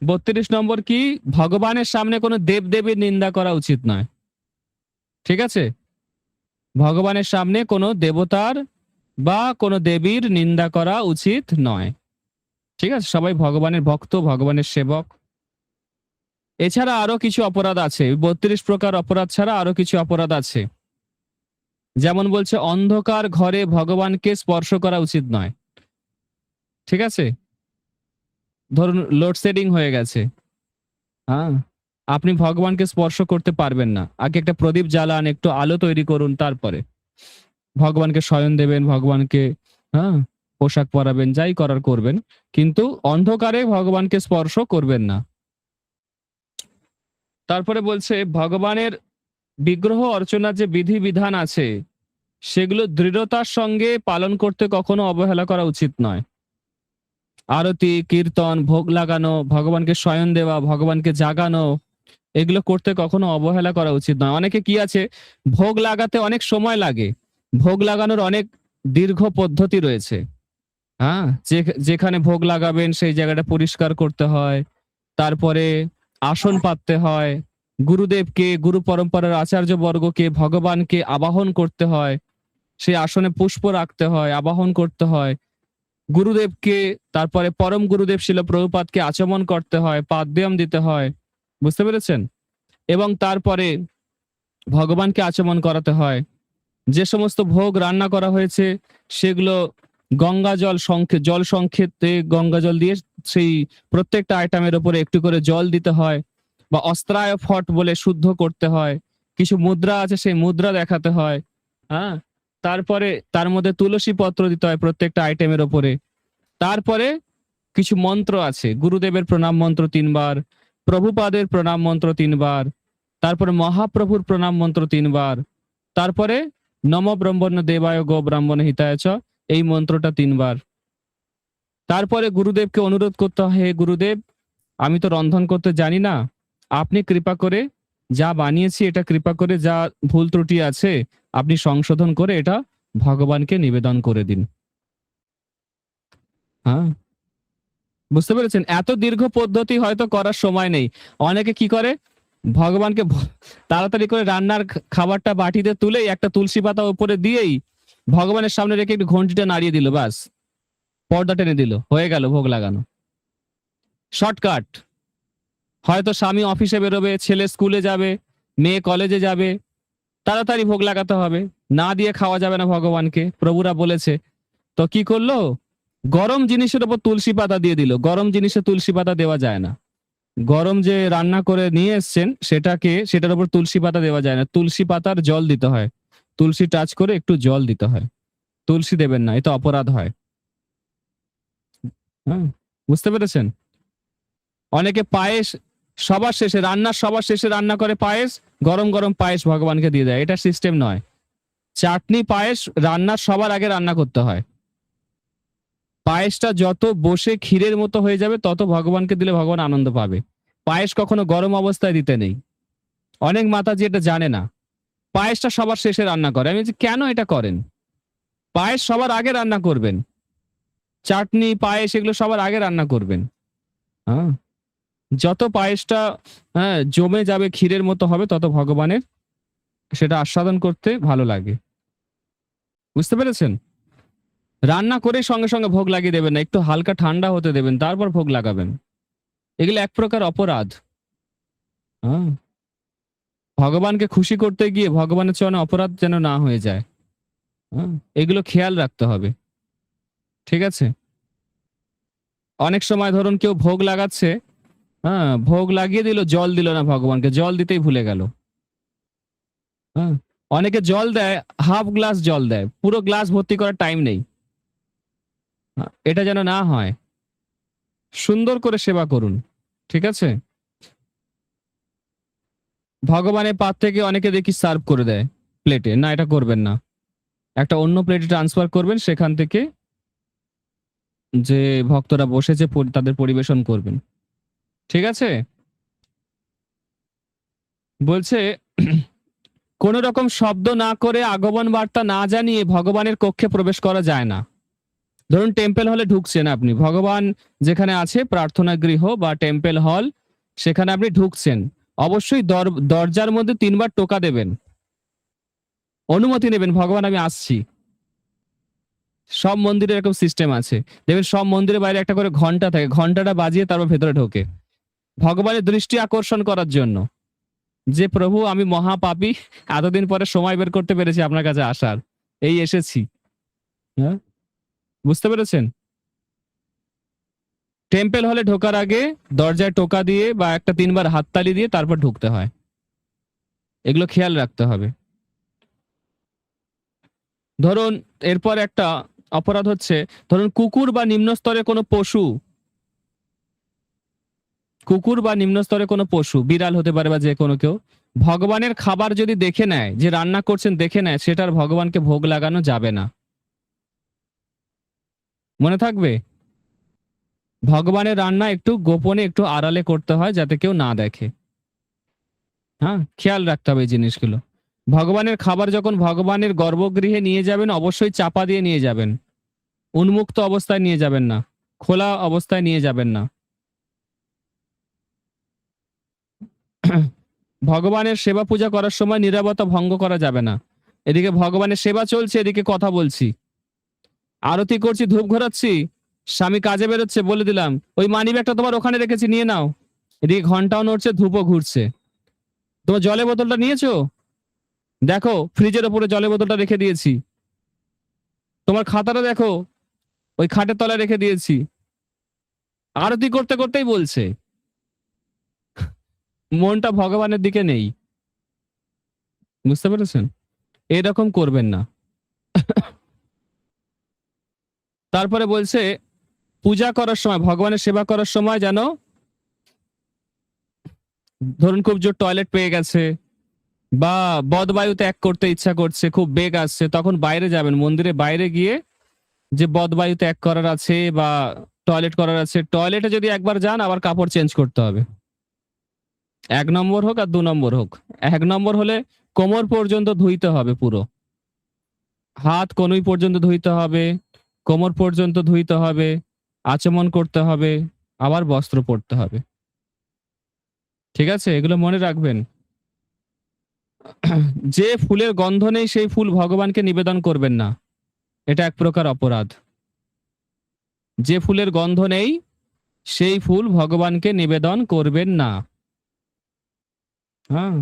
32 নম্বর কি, ভগবানের সামনে কোনো দেবদেবীর নিন্দা করা উচিত নয়। ঠিক আছে, ভগবানের সামনে কোনো দেবতার বা কোনো দেবীর নিন্দা করা উচিত নয়। ঠিক আছে, সবাই ভগবানের ভক্ত, ভগবানের সেবক। এছাড়া আরো কিছু অপরাধ আছে, 32 প্রকার অপরাধ ছাড়া আরো কিছু অপরাধ আছে। যেমন বলছে অন্ধকার ঘরে ভগবানকে স্পর্শ করা উচিত নয়। ঠিক আছে, ধরুন লোডশেডিং হয়ে গেছে, হ্যাঁ, আপনি ভগবানকে স্পর্শ করতে পারবেন না, আগে একটা প্রদীপ জ্বালান, একটু আলো তৈরি করুন, তারপরে ভগবানকে শয়ন দেবেন, ভগবানকে হ্যাঁ পোশাক পরাবেন, যাই করার করবেন, কিন্তু অন্ধকারে ভগবানকে স্পর্শ করবেন না। তারপরে বলছে ভগবানের বিগ্রহ অর্চনার যে বিধি বিধান আছে সেগুলো দৃঢ়তার সঙ্গে পালন করতে কখনো অবহেলা করা উচিত নয়। আরতি, কীর্তন, ভোগ লাগানো, ভগবানকে শয়ন দেওয়া, ভগবানকে জাগানো, এগুলো করতে কখনো অবহেলা করা উচিত নয়। অনেকে কি আছে, ভোগ লাগাতে অনেক সময় লাগে, ভোগ লাগানোর অনেক দীর্ঘ পদ্ধতি রয়েছে। হ্যাঁ, যেখানে ভোগ লাগাবেন সেই জায়গাটা পরিষ্কার করতে হয়, তারপরে আসন পাততে হয়, গুরুদেবকে, গুরু পরম্পরার আচার্য বর্গকে, ভগবানকে আবাহন করতে হয়, সেই আসনে পুষ্প রাখতে হয়, আবাহন করতে হয়, গুরুদেবকে, তারপরে পরম গুরুদেব শিল প্রভুপাদকে আচমন করতে হয়, পাদ্যম দিতে হয়। বুঝতে পেরেছেন? এবং তারপরে ভগবানকে আচমন করাতে হয়। যে সমস্ত ভোগ রান্না করা হয়েছে সেগুলো গঙ্গা জল জল সংক্ষেপে গঙ্গা জল দিয়ে সেই প্রত্যেকটা আইটেমের উপরে একটু করে জল দিতে হয়, বা অস্ত্রায় ফট বলে শুদ্ধ করতে হয়। কিছু মুদ্রা আছে, সেই মুদ্রা দেখাতে হয়। হ্যাঁ, তারপরে তার মধ্যে তুলসী পত্র দিতে হয় প্রত্যেকটা আইটেমের ওপরে। তারপরে কিছু মন্ত্র আছে, গুরুদেবের প্রণাম মন্ত্র 3 বার, প্রভুপাদের প্রণাম মন্ত্র 3 বার, তারপরে মহাপ্রভুর প্রণাম মন্ত্র 3 বার, তারপরে নম ব্রহ্মণ্য দেবায় গো ব্রাহ্মণ হিতায় চ, এই মন্ত্রটা 3 বার। তারপরে গুরুদেবকে অনুরোধ করতে হয়, হে গুরুদেব, আমি তো রন্ধন করতে জানি না, আপনি কৃপা করে যা বানিয়েছি এটা কৃপা করে, যা ভুল ত্রুটি আছে আপনি সংশোধন করে এটা ভগবানকে নিবেদন করে দিন। হ্যাঁ, বুঝতে পেরেছেন? এত দীর্ঘ পদ্ধতি হয়তো করার সময় নেই। অনেকে কি করে, ভগবানকে তাড়াতাড়ি করে রান্নার খাবারটা বাটিতে তুলেই একটা তুলসী পাতা উপরে দিয়েই ভগবানের সামনে রেখে একটু ঘন্টিটা নাড়িয়ে দিল, বাস পর্দা টেনে দিল, হয়ে গেল ভোগ লাগানো। শর্টকাট। হয়তো স্বামী অফিসে বেরোবে, ছেলে স্কুলে যাবে, মেয়ে কলেজে যাবে, তাড়াতাড়ি ভোগ লাগাতে হবে, না দিয়ে খাওয়া যাবে না ভগবানকে, প্রভুরা বলেছে। তো কি করলো, গরম জিনিসের উপর তুলসী পাতা দিয়ে দিল। গরম জিনিসে তুলসী পাতা দেওয়া যায় না। গরম যে রান্না করে নিয়ে এসছেন সেটার উপর তুলসী পাতা দেওয়া যায় না, তুলসী পাতার জল দিতে হয়, তুলসী টাচ করে একটু জল দিতে হয়, তুলসী দেবেন না, এটা অপরাধ হয়। হ্যাঁ, বুঝতে পেরেছেন? অনেকে পায়েস সবার শেষে রান্না করে পায়েস, গরম গরম পায়েস ভগবানকে দিয়ে দেয়, এটা সিস্টেম নয়। চাটনি পায়েস রান্নার সবার আগে রান্না করতে হয়। পায়েসটা যত বসে ক্ষীরের মতো হয়ে যাবে তত ভগবানকে দিলে ভগবান আনন্দ পাবে। পায়েস কখনো গরম অবস্থায় দিতে নেই। অনেক মাতাজি এটা জানে না। পায়েসটা সবার শেষে রান্না করে। আমি বলছি, কেন এটা করেন? পায়েস সবার আগে রান্না করবেন। চাটনি, পায়েস এগুলো সবার আগে রান্না করবেন। হ্যাঁ? যত পায়েসটা জমে যাবে ক্ষীরের মতো হবে তত ভগবানের সেটা আস্বাদন করতে ভালো লাগে। বুঝতে পেরেছেন? রান্না করে সঙ্গে, সঙ্গে ভোগ লাগিয়ে দেবেন না। একটু হালকা ঠান্ডা হতে দেবেন, তারপর ভোগ লাগাবেন। এগুলো এক প্রকার অপরাধ। হ্যাঁ? ভগবানকে খুশি করতে গিয়ে ভগবানের চরণে অপরাধ যেন না হয়ে যায়। হ্যাঁ? এগুলো খেয়াল রাখতে হবে। ঠিক আছে? অনেক সময় ধরুন কেউ ভোগ লাগাচ্ছে, ভোগ লাগিয়ে দিল, জল দিল না ভগবানকে। জল দিতেই ভুলে গেল। হ্যাঁ? অনেকে জল দেয়, হাফ গ্লাস জল দেয়। পুরো গ্লাস ভর্তি করার টাইম নেই। এটা যেন না হয়। সুন্দর করে সেবা করুন। ঠিক আছে? ভগবানের পাত থেকে অনেকে দেখি সার্ভ করে দেয় প্লেটে। না, এটা করবেন না। একটা অন্য প্লেটে ট্রান্সফার করবেন, সেখান থেকে যে ভক্তরা বসেছে তাদের পরিবেশন করবেন। ঠিক আছে? বলছে কোন রকম শব্দ না করে আগমন বার্তা না জানিয়ে ভগবানের কক্ষে প্রবেশ করা যায় না। ধরুন টেম্পল হলে ঢুকছেন আপনি, ভগবান যেখানে আছে প্রার্থনা গৃহ বা টেম্পল হল, সেখানে আপনি ঢুকছেন। অবশ্যই দরজার মধ্যে ৩ বার টোকা দেবেন। অনুমতি নেবেন, ভগবান আমি আসছি। সব মন্দিরে এরকম সিস্টেম আছে। দেখবেন সব মন্দিরের বাইরে একটা করে ঘন্টা থাকে। ঘন্টাটা বাজিয়ে তারপর ভেতরে ঢোকে। ভগবানের দৃষ্টি আকর্ষণ করার জন্য। যে প্রভু আমি মহাপাপী, এতদিন পরে সময় বের করতে পেরেছি আপনার কাছে আসার। এই এসেছি। হ্যাঁ? বুঝতে পেরেছেন? টেম্পল হলে ঢোকার আগে দরজায় টোকা দিয়ে বা একটা ৩ বার হাততালি দিয়ে তারপর ঢুকতে হয়। এগুলো খেয়াল রাখতে হবে। ধরুন এরপর একটা অপরাধ হচ্ছে, ধরুন কুকুর বা নিম্ন স্তরে কোনো পশু, বিড়াল হতে পারে বা যে কোনো কেউ, ভগবানের খাবার যদি দেখে নেয়, যে রান্না করছেন দেখে নেয়, সেটার ভগবানকে ভোগ লাগানো যাবে না। মনে থাকবে? ভগবানের রান্না একটু গোপনে, একটু আড়ালে করতে হয় যাতে কেউ না দেখে। হ্যাঁ, খেয়াল রাখতে হবে এই জিনিসগুলো। ভগবানের খাবার যখন ভগবানের গর্ভগৃহে নিয়ে যাবেন, অবশ্যই চাপা দিয়ে নিয়ে যাবেন। উন্মুক্ত অবস্থায় নিয়ে যাবেন না। খোলা অবস্থায় নিয়ে যাবেন না। ভগবানের সেবা পূজা করার সময় নীরবতা ভঙ্গ করা যাবে না। এদিকে ভগবানের সেবা চলছে, এদিকে কথা বলছি। আরতি করছি, ধূপ ঘোরাচ্ছি, স্বামী কাজে বেরোচ্ছে, বলে দিলাম ওই মানিব্যাগটা তোমার ওখানে রেখেছি, নিয়ে নাও। এদিকে ঘন্টাও নড়ছে, ধূপও ঘুরছে। তোমার জলের বোতলটা নিয়েছো? দেখো ফ্রিজের ওপরে জলের বোতলটা রেখে দিয়েছি। তোমার খাতাটা দেখো, ওই খাটের তলায় রেখে দিয়েছি। আরতি করতে করতেই বলছে। মনটা ভগবানের দিকে নেই। বুঝতে পেরেছেন? এরকম করবেন না। তারপরে বলছে পূজা করার সময়, ভগবানের সেবা করার সময় যেন, ধরুন খুব জোর টয়লেট পেয়ে গেছে বা বদবায়ু ত্যাগ করতে ইচ্ছা করছে, খুব বেগ আসছে, তখন বাইরে যাবেন। মন্দিরে বাইরে গিয়ে যে বদবায়ু ত্যাগ করার আছে বা টয়লেট করার আছে, টয়লেটে যদি একবার যান আবার কাপড় চেঞ্জ করতে হবে। ১ নম্বর হোক আর ২ নম্বর হোক। ১ নম্বর হলে কোমর পর্যন্ত ধুইতে হবে পুরো। হাত কনুই পর্যন্ত ধুইতে হবে, কোমর পর্যন্ত ধুইতে হবে, আচমন করতে হবে, আবার বস্ত্র পরতে হবে। ঠিক আছে? এগুলো মনে রাখবেন। যে ফুলের গন্ধ নেই সেই ফুল ভগবানকে নিবেদন করবেন না। এটা এক প্রকার অপরাধ। যে ফুলের গন্ধ নেই সেই ফুল ভগবানকে নিবেদন করবেন না। হ্যাঁ?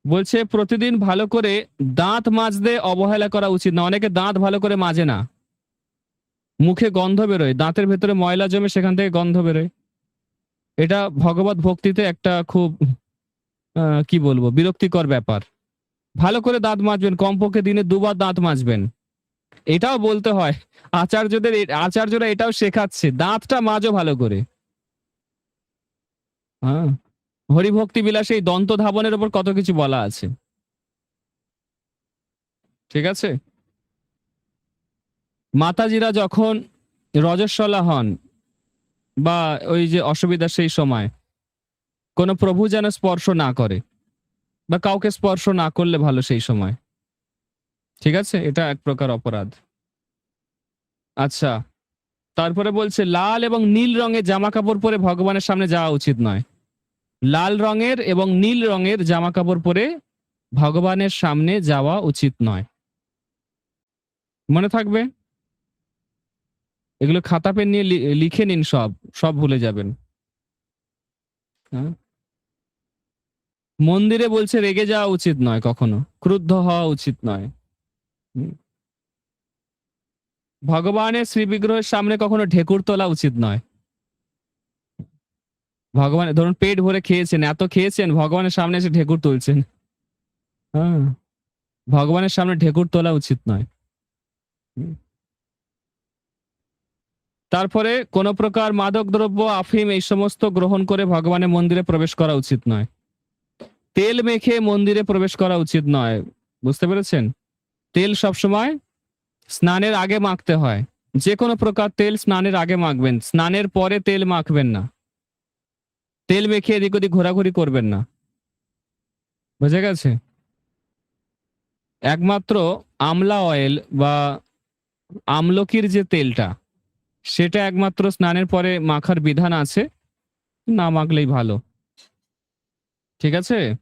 বলছে প্রতিদিন ভালো করে দাঁত মাজতে অবহেলা করা উচিত না। অনেকে দাঁত ভালো করে মাজে না। মুখে গন্ধ বেরোয়, দাঁতের ভেতরে ময়লা জমে সেখান থেকে গন্ধ বেরোয়। এটা ভগবত ভক্তিতে একটা খুব কি বলবো, বিরক্তিকর ব্যাপার। ভালো করে দাঁত মাজবেন, কমপক্ষে দিনে ২ বার দাঁত মাজবেন। এটাও বলতে হয়, আচার্যরা এটাও শেখাচ্ছে, দাঁতটা মাজো ভালো করে। হ্যাঁ, হরিভক্তি বিলাসে এই দন্ত ধাবনের উপর কত কিছু বলা আছে। ঠিক আছে? মাতাজিরা যখন রজস্বলা হন বা ওই যে অসুবিধা সেই সময় কোনো প্রভু যেন স্পর্শ না করে বা কাউকে স্পর্শ না করলে ভালো সেই সময়। ঠিক আছে? এটা এক প্রকার অপরাধ। আচ্ছা, তারপরে বলছে লাল এবং নীল রঙের জামাকাপড় পরে ভগবানের সামনে যাওয়া উচিত নয়। লাল রঙের এবং নীল রঙের জামাকাপড় পরে ভগবানের সামনে যাওয়া উচিত নয়। মনে থাকবে? এগুলো খাতা পেন নিয়ে লিখে নিন সব। সব ভুলে যাবেন। হ্যাঁ? মন্দিরে বলছে রেগে যাওয়া উচিত নয় কখনো। ক্রুদ্ধ হওয়া উচিত নয়। হুম। ভগবানের শ্রীবিগ্রহের সামনে কখনো ঢেকুর তোলা উচিত নয়। ভগবান ধরুন পেট ভরে খেয়েছেন, এত খেয়েছেন ভগবানের সামনে এসে ঢেকুর তুলছেন। হ্যাঁ, ভগবানের সামনে ঢেকুর তোলা উচিত নয়। হুম। তারপরে কোন প্রকার মাদক দ্রব্য, আফিম এই সমস্ত গ্রহণ করে ভগবানের মন্দিরে প্রবেশ করা উচিত নয়। তেল মেখে মন্দিরে প্রবেশ করা উচিত নয়। বুঝতে পেরেছেন? তেল সবসময় স্নানের আগে মাখতে হয়। যে কোনো প্রকার তেল স্নানের আগে মাখবেন। স্নানের পরে তেল মাখবেন না। তেল মেখে এদিক ওদিক ঘোরাঘুরি করবেন না। বুঝে গেছে? একমাত্র আমলা অয়েল বা আমলকির যে তেলটা সেটা একমাত্র স্নানের পরে মাখার বিধান আছে। না মাখলেই ভালো। ঠিক আছে?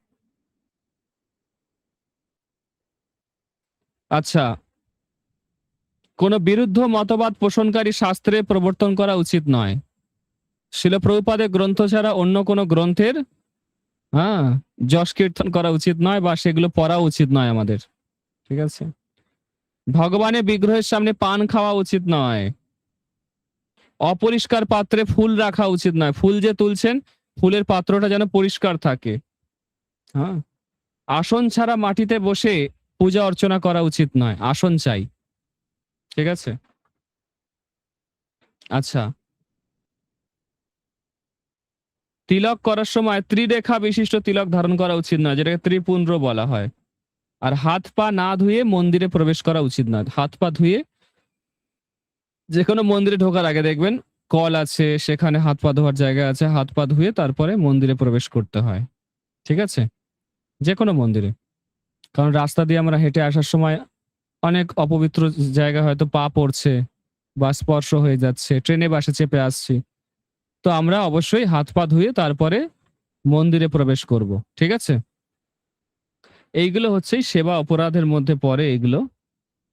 আচ্ছা, কোন বিরুদ্ধ মতবাদ পোষণকারী শাস্ত্রে প্রবর্তন করা উচিত নয়। শিল প্রভুপাদের গ্রন্থ ছাড়া অন্য কোন গ্রন্থের হ্যাঁ যশ কীর্তন করা উচিত নয় বা সেগুলো পড়া উচিত নয় আমাদের। ঠিক আছে? ভগবানের বিগ্রহের সামনে পান খাওয়া উচিত নয়। অপরিষ্কার পাত্রে ফুল রাখা উচিত নয়। ফুল যে তুলছেন ফুলের পাত্রটা যেন পরিষ্কার থাকে। হ্যাঁ, আসন ছাড়া মাটিতে বসে পূজা অর্চনা করা উচিত নয়। আসন চাই। ঠিক আছে? আচ্ছা, তিলক করার সময় ত্রিরেখা বিশিষ্ট তিলক ধারণ করা উচিত নয়, যেটাকে ত্রিপুণ্ড বলা হয়। আর হাত পা না ধুয়ে মন্দিরে প্রবেশ করা উচিত নয়। হাত পা ধুয়ে যে কোনো মন্দিরে ঢোকার আগে দেখবেন কল আছে, সেখানে হাত পা ধোয়ার জায়গা আছে। হাত পা ধুয়ে তারপরে মন্দিরে প্রবেশ করতে হয়। ঠিক আছে? যে কোনো মন্দিরে। কারণ রাস্তা দিয়ে আমরা হেঁটে আসার সময় অনেক অপবিত্র জায়গা হয়তো পা পড়ছে বা স্পর্শ হয়ে যাচ্ছে। ট্রেনে বাসে চেপে আসছি। তো আমরা অবশ্যই হাত পা ধুয়ে তারপরে মন্দিরে প্রবেশ করব। ঠিক আছে? এইগুলো হচ্ছে সেবা অপরাধের মধ্যে পড়ে এগুলো।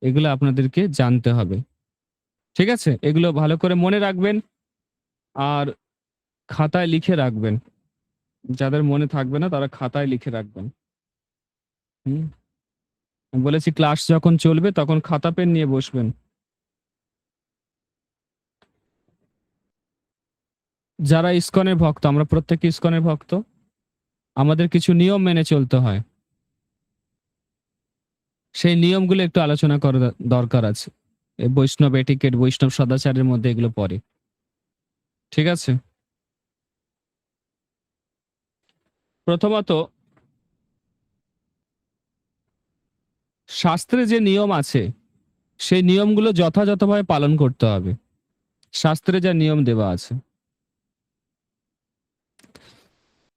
এগুলো আপনাদেরকে জানতে হবে। ঠিক আছে? এগুলো ভালো করে মনে রাখবেন আর খাতায় লিখে রাখবেন। যাদের মনে থাকবে না তারা খাতায় লিখে রাখবেন। হুম? আমি বলেছি ক্লাস যখন চলবে তখন খাতা পেন নিয়ে বসবেন। যারা ইসকনের ভক্ত, আমরা প্রত্যেকে ইসকনের ভক্ত। আমাদের কিছু নিয়ম মেনে চলতে হয়। সেই নিয়মগুলো একটু আলোচনা করা দরকার আছে। এই বৈষ্ণব এটিকেট, বৈষ্ণব সদাচারের মধ্যে এগুলো পড়ে। ঠিক আছে? প্রথমত শাস্ত্রে যে নিয়ম আছে সেই নিয়মগুলো যথাযথভাবে পালন করতে হবে। শাস্ত্রে যা নিয়ম দেওয়া আছে।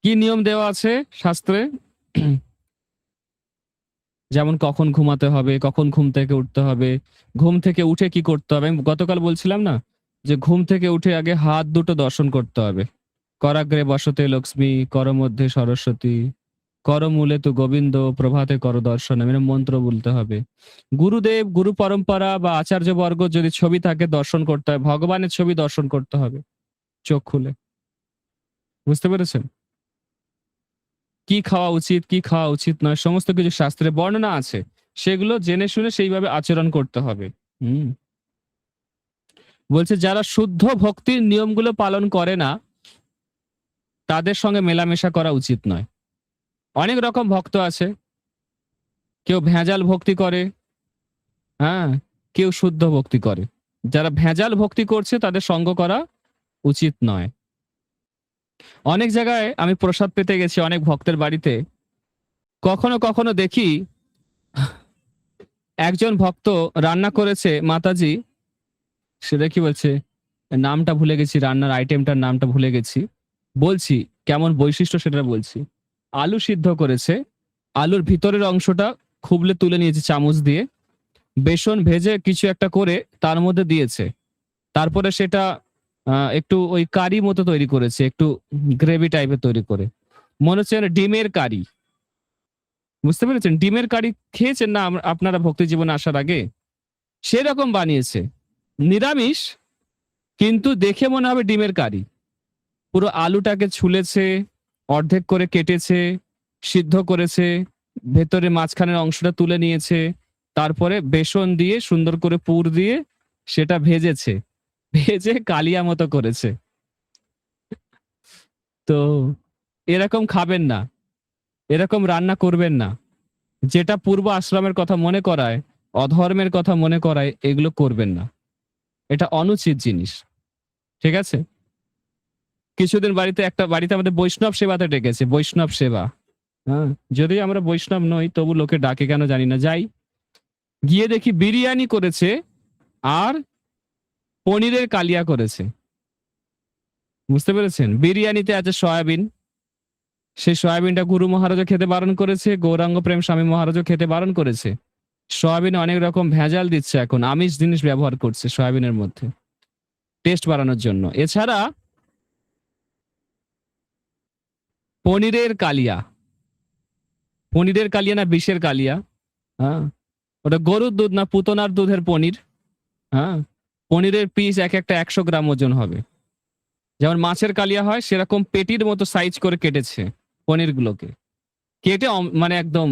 কি নিয়ম দেওয়া আছে শাস্ত্রে? যেমন কখন ঘুমাতে হবে, কখন ঘুম থেকে উঠতে হবে, ঘুম থেকে উঠে কি করতে হবে। আমি গতকাল বলছিলাম না যে ঘুম থেকে উঠে আগে হাত দুটো দর্শন করতে হবে। করাগ্রে বসতে লক্ষ্মী, কর মধ্যে সরস্বতী, করমূলে তু গোবিন্দ, প্রভাতে কর দর্শন, এরকম মন্ত্র বলতে হবে। গুরুদেব, গুরু পরম্পরা বা আচার্যবর্গ যদি ছবি থাকে দর্শন করতে হয়। ভগবানের ছবি দর্শন করতে হবে চোখ খুলে। বুঝতে পেরেছেন? কি খাওয়া উচিত, কি খাওয়া উচিত নয় সমস্ত কিছু শাস্ত্রে বর্ণনা আছে। সেগুলো জেনে শুনে সেইভাবে আচরণ করতে হবে। হুম। বলছে যারা শুদ্ধ ভক্তির নিয়মগুলো পালন করে না তাদের সঙ্গে মেলামেশা করা উচিত নয়। অনেক রকম ভক্ত আছে। কেউ ভেজাল ভক্তি করে, হ্যাঁ, কেউ শুদ্ধ ভক্তি করে। যারা ভেজাল ভক্তি করছে তাদের সঙ্গ করা উচিত নয়। অনেক জায়গায় আমি প্রসাদ পেতে গেছি অনেক ভক্তের বাড়িতে। কখনো কখনো দেখি একজন ভক্ত রান্না করেছে মাতাজি, সেটা কি বলছে, নামটা ভুলে গেছি, রান্নার আইটেমটার নামটা ভুলে গেছি, বলছি কেমন বৈশিষ্ট্য সেটা বলছি। আলু সিদ্ধ করেছে, আলুর ভিতরের অংশটা খুবলে তুলে নিয়েছে চামচ দিয়ে, বেসন ভেজে কিছু একটা করে তার মধ্যে দিয়েছে, তারপরে সেটা একটু ওই কারি মতো তৈরি করেছে, একটু গ্রেভি টাইপের তৈরি করে, মনে হচ্ছে যেন ডিমের কারি। বুঝতে পেরেছেন? ডিমের কারি খেয়েছেন না আপনারা ভক্তি জীবনে আসার আগে? সেরকম বানিয়েছে, নিরামিষ, কিন্তু দেখে মনে হবে ডিমের কারি। পুরো আলুটাকে ছুলেছে, অর্ধেক করে কেটেছে, সিদ্ধ করেছে, ভেতরে মাঝখানের অংশটা তুলে নিয়েছে, তারপরে বেসন দিয়ে সুন্দর করে পুর দিয়ে সেটা ভেজেছে, ভেজে কালিয়া মতো করেছে। তো এরকম খাবেন না, এরকম রান্না করবেন না। যেটা পূর্ব আশ্রমের কথা মনে করায়, অধর্মের কথা মনে করায়, এগুলো করবেন না। এটা অনুচিত জিনিস। ঠিক আছে? কিছুদিন বাড়িতে আমাদের বৈষ্ণব সেবাতে ডেকেছে, বৈষ্ণব সেবা। হ্যাঁ, যদিও আমরা বৈষ্ণব নই, তবু লোকে ডাকে কেন জানি না। যাই, গিয়ে দেখি বিরিয়ানি করেছে আর পনিরের কালিয়া করেছে। বুঝতে পেরেছেন? বিরিয়ানিতে আছে সয়াবিন, সেই সয়াবিনটা গুরু মহারাজও খেতে বারণ করেছে, গৌরাঙ্গ প্রেম স্বামী মহারাজও খেতে বারণ করেছে। সয়াবিনে অনেক রকম ভেজাল দিচ্ছে, এখন আমিষ জিনিস ব্যবহার করছে সয়াবিনের মধ্যে টেস্ট বাড়ানোর জন্য। এছাড়া পনিরের কালিয়া, পনিরের কালিয়া না বিষের কালিয়া? হ্যাঁ, ওটা গরুর দুধ না পুতনার দুধের পনির। হ্যাঁ, পনিরের পিস এক একটা 100 গ্রাম ওজন হবে। যেমন মাছের কালিয়া হয় সেরকম পেটির মতো সাইজ করে কেটেছে পনিরগুলোকে, কেটে মানে একদম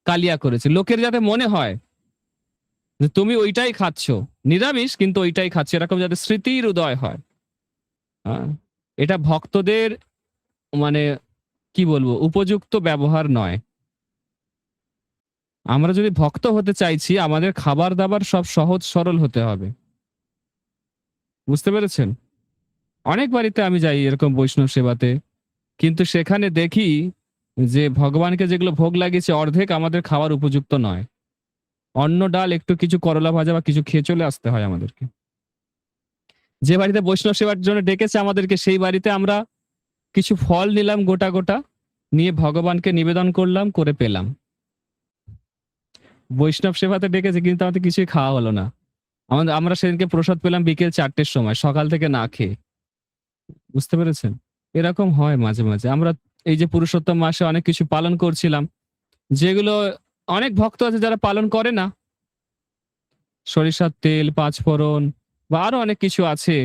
কালিয়া করেছে, লোকের যাতে মনে হয় যে তুমি ওইটাই খাচ্ছ, নিরামিষ কিন্তু ওইটাই খাচ্ছ, এরকম যাতে স্মৃতির উদয় হয়। হ্যাঁ, এটা ভক্তদের মানে কি বলবো, উপযুক্ত ব্যবহার নয়। আমরা যদি ভক্ত হতে চাইছি, আমাদের খাবার দাবার সব সহজ সরল হতে হবে। বুঝতে পেরেছেন? অনেক বাড়িতে আমি যাই এরকম বৈষ্ণব সেবাতে, কিন্তু সেখানে দেখি যে ভগবানকে যেগুলো ভোগ লাগিয়েছে অর্ধেক আমাদের খাওয়ার উপযুক্ত নয়। অন্ন ডাল একটু কিছু করলা ভাজা বা কিছু খেয়ে চলে আসতে হয় আমাদেরকে। যে বাড়িতে বৈষ্ণব সেবার জন্য ডেকেছে আমাদেরকে, সেই বাড়িতে আমরা কিছু ফল নিলাম গোটা গোটা, নিয়ে ভগবানকে নিবেদন করলাম, করে পেলাম। বৈষ্ণব সেবাতে ডেকেছে কিন্তু আমাদের কিছুই খাওয়া হলো না। আমরা সেদিনকে প্রসাদ পেলাম বিকেল 4টের সময়, সকাল থেকে না খেয়ে। বুঝতে পেরেছেন? এরকম হয় মাঝে মাঝে। আমরা এই যে পুরুষোত্তম মাসে অনেক কিছু পালন করছিলাম, যেগুলো অনেক ভক্ত আছে যারা পালন করে না। সরিষার তেল, পাঁচফোড়ন বা আরো অনেক কিছু আছে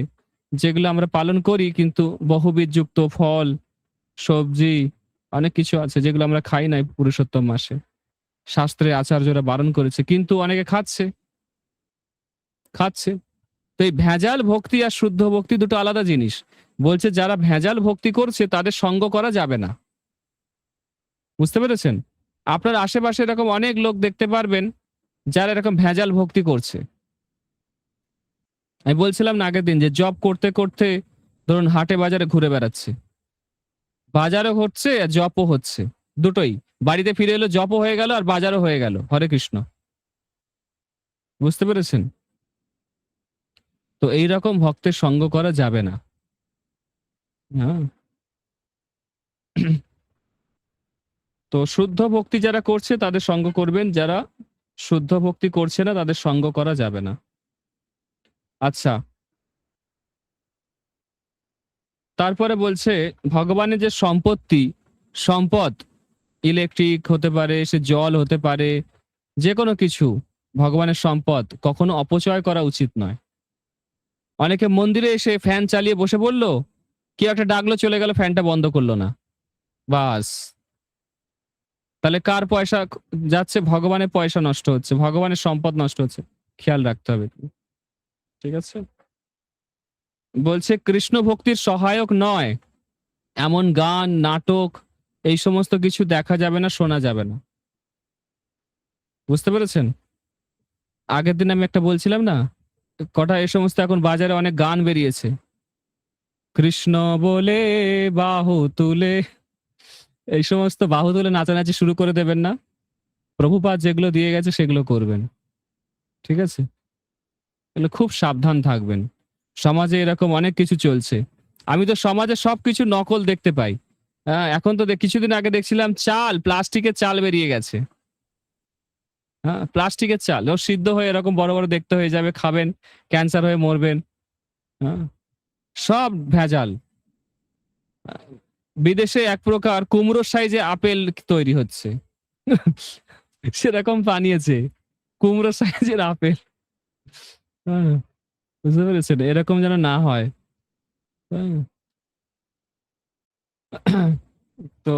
যেগুলো আমরা পালন করি, কিন্তু বহুবিধ যুক্ত ফল, সবজি, অনেক কিছু আছে যেগুলো আমরা খাই নাই পুরুষোত্তম মাসে। শাস্ত্রে আচার্যরা বারণ করেছে, কিন্তু অনেকে খাচ্ছে, খাচ্ছে। তো এই ভেজাল ভক্তি আর শুদ্ধ ভক্তি দুটো আলাদা জিনিস। বলছে যারা ভেজাল ভক্তি করছে তাদের সঙ্গ করা যাবে না। বুঝতে পেরেছেন? আপনার আশেপাশে এরকম অনেক লোক দেখতে পারবেন যারা এরকম ভেজাল ভক্তি করছে। আমি বলছিলাম না আগের দিন যে জব করতে করতে ধরুন হাটে বাজারে ঘুরে বেড়াচ্ছে, বাজারও হচ্ছে আর জপও হচ্ছে, দুটোই। বাড়িতে ফিরে এলো, জপও হয়ে গেল আর বাজারও হয়ে গেল। হরে কৃষ্ণ। বুঝতে পেরেছেন? তো এইরকম ভক্তের সঙ্গ করা যাবে না। হ্যাঁ। তো শুদ্ধ ভক্তি যারা করছে তাদের সঙ্গ করবেন, যারা শুদ্ধ ভক্তি করছে না তাদের সঙ্গ করা যাবে না। আচ্ছা, তারপরে বলছে ভগবানের যে সম্পত্তি, সম্পদ, ইলেকট্রিক হতে পারে, সে জল হতে পারে, যে কোনো কিছু ভগবানের সম্পদ কখনো অপচয় করা উচিত নয়। অনেকে মন্দিরে এসে ফ্যান চালিয়ে বসে পড়ল, কেউ একটা ডাকলো, চলে গেল, ফ্যানটা বন্ধ করলো না, বাস। তাহলে কার পয়সা যাচ্ছে? ভগবানের পয়সা নষ্ট হচ্ছে, ভগবানের সম্পদ নষ্ট হচ্ছে। খেয়াল রাখতে হবে। ঠিক আছে? বলছে কৃষ্ণ ভক্তির সহায়ক নয় এমন গান, নাটক, এই সমস্ত কিছু দেখা যাবে না, শোনা যাবে না। বুঝতে পেরেছেন? আগের দিন আমি একটা বলছিলাম না, কটা এই সমস্ত এখন বাজারে অনেক গান বেরিয়েছে, কৃষ্ণ বলে বাহু তুলে, এই সমস্ত বাহু তুলে নাচানাচি শুরু করে দেবেন না। প্রভুপাদ যেগুলো দিয়ে গেছে সেগুলো করবেন। ঠিক আছে? এগুলো খুব সাবধান থাকবেন। সমাজে এরকম অনেক কিছু চলছে। আমি তো সমাজে সবকিছু নকল দেখতে পাই। এখন তো কিছুদিন আগে দেখছিলাম চাল, প্লাস্টিকের চাল বেরিয়ে গেছে। হ্যাঁ, প্লাস্টিকের চাল। ও সিদ্ধ হয়ে এরকম বড়, বড় দেখতে হয়ে যাবে, খাবেন, ক্যান্সার হয়ে মরবেন। হ্যাঁ? সব ভেজাল। আ বিদেশে এক প্রকার কুমড়োর সাইজে আপেল তৈরি হচ্ছে। সেরকম বানিয়েছে। কুমড়ো সাইজের আপেল। হ্যাঁ, বুঝতে পেরেছেন? এরকম যেন না হয়। হুম। তো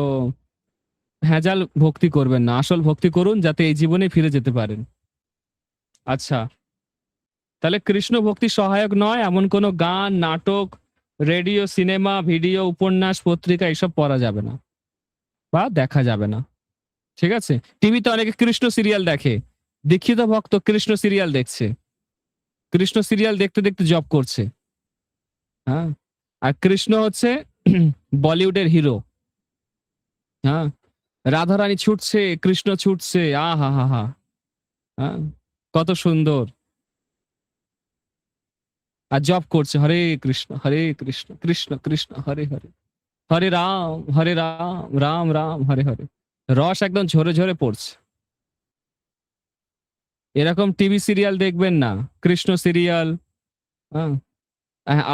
ভেজাল ভক্তি করবেন না। আসল ভক্তি করুন যাতে এই জীবনে ফিরে যেতে পারেন। আচ্ছা, তাহলে কৃষ্ণ ভক্তি সহায়ক নয় এমন কোন গান, নাটক, রেডিও, সিনেমা, ভিডিও, উপন্যাস, পত্রিকা এসব পড়া যাবে না বা দেখা যাবে না। ঠিক আছে? টিভিতে অনেকে কৃষ্ণ সিরিয়াল দেখে। দীক্ষিত ভক্ত কৃষ্ণ সিরিয়াল দেখছে। কৃষ্ণ সিরিয়াল দেখতে, দেখতে জব করছে। হ্যাঁ? আর কৃষ্ণ হচ্ছে বলিউডের হিরো। হ্যাঁ? রাধারানী ছুটছে, কৃষ্ণ ছুটছে। আহাহাহা! হ্যাঁ? কত সুন্দর। আর জব করছে হরে কৃষ্ণ, কৃষ্ণ, কৃষ্ণ, হরে, হরে। হরে রাম, রাম, রাম, হরে, হরে। রস একদম ঝরে, ঝরে পড়ছে। এরকম টিভি সিরিয়াল দেখবেন না। কৃষ্ণ সিরিয়াল, হ্যাঁ?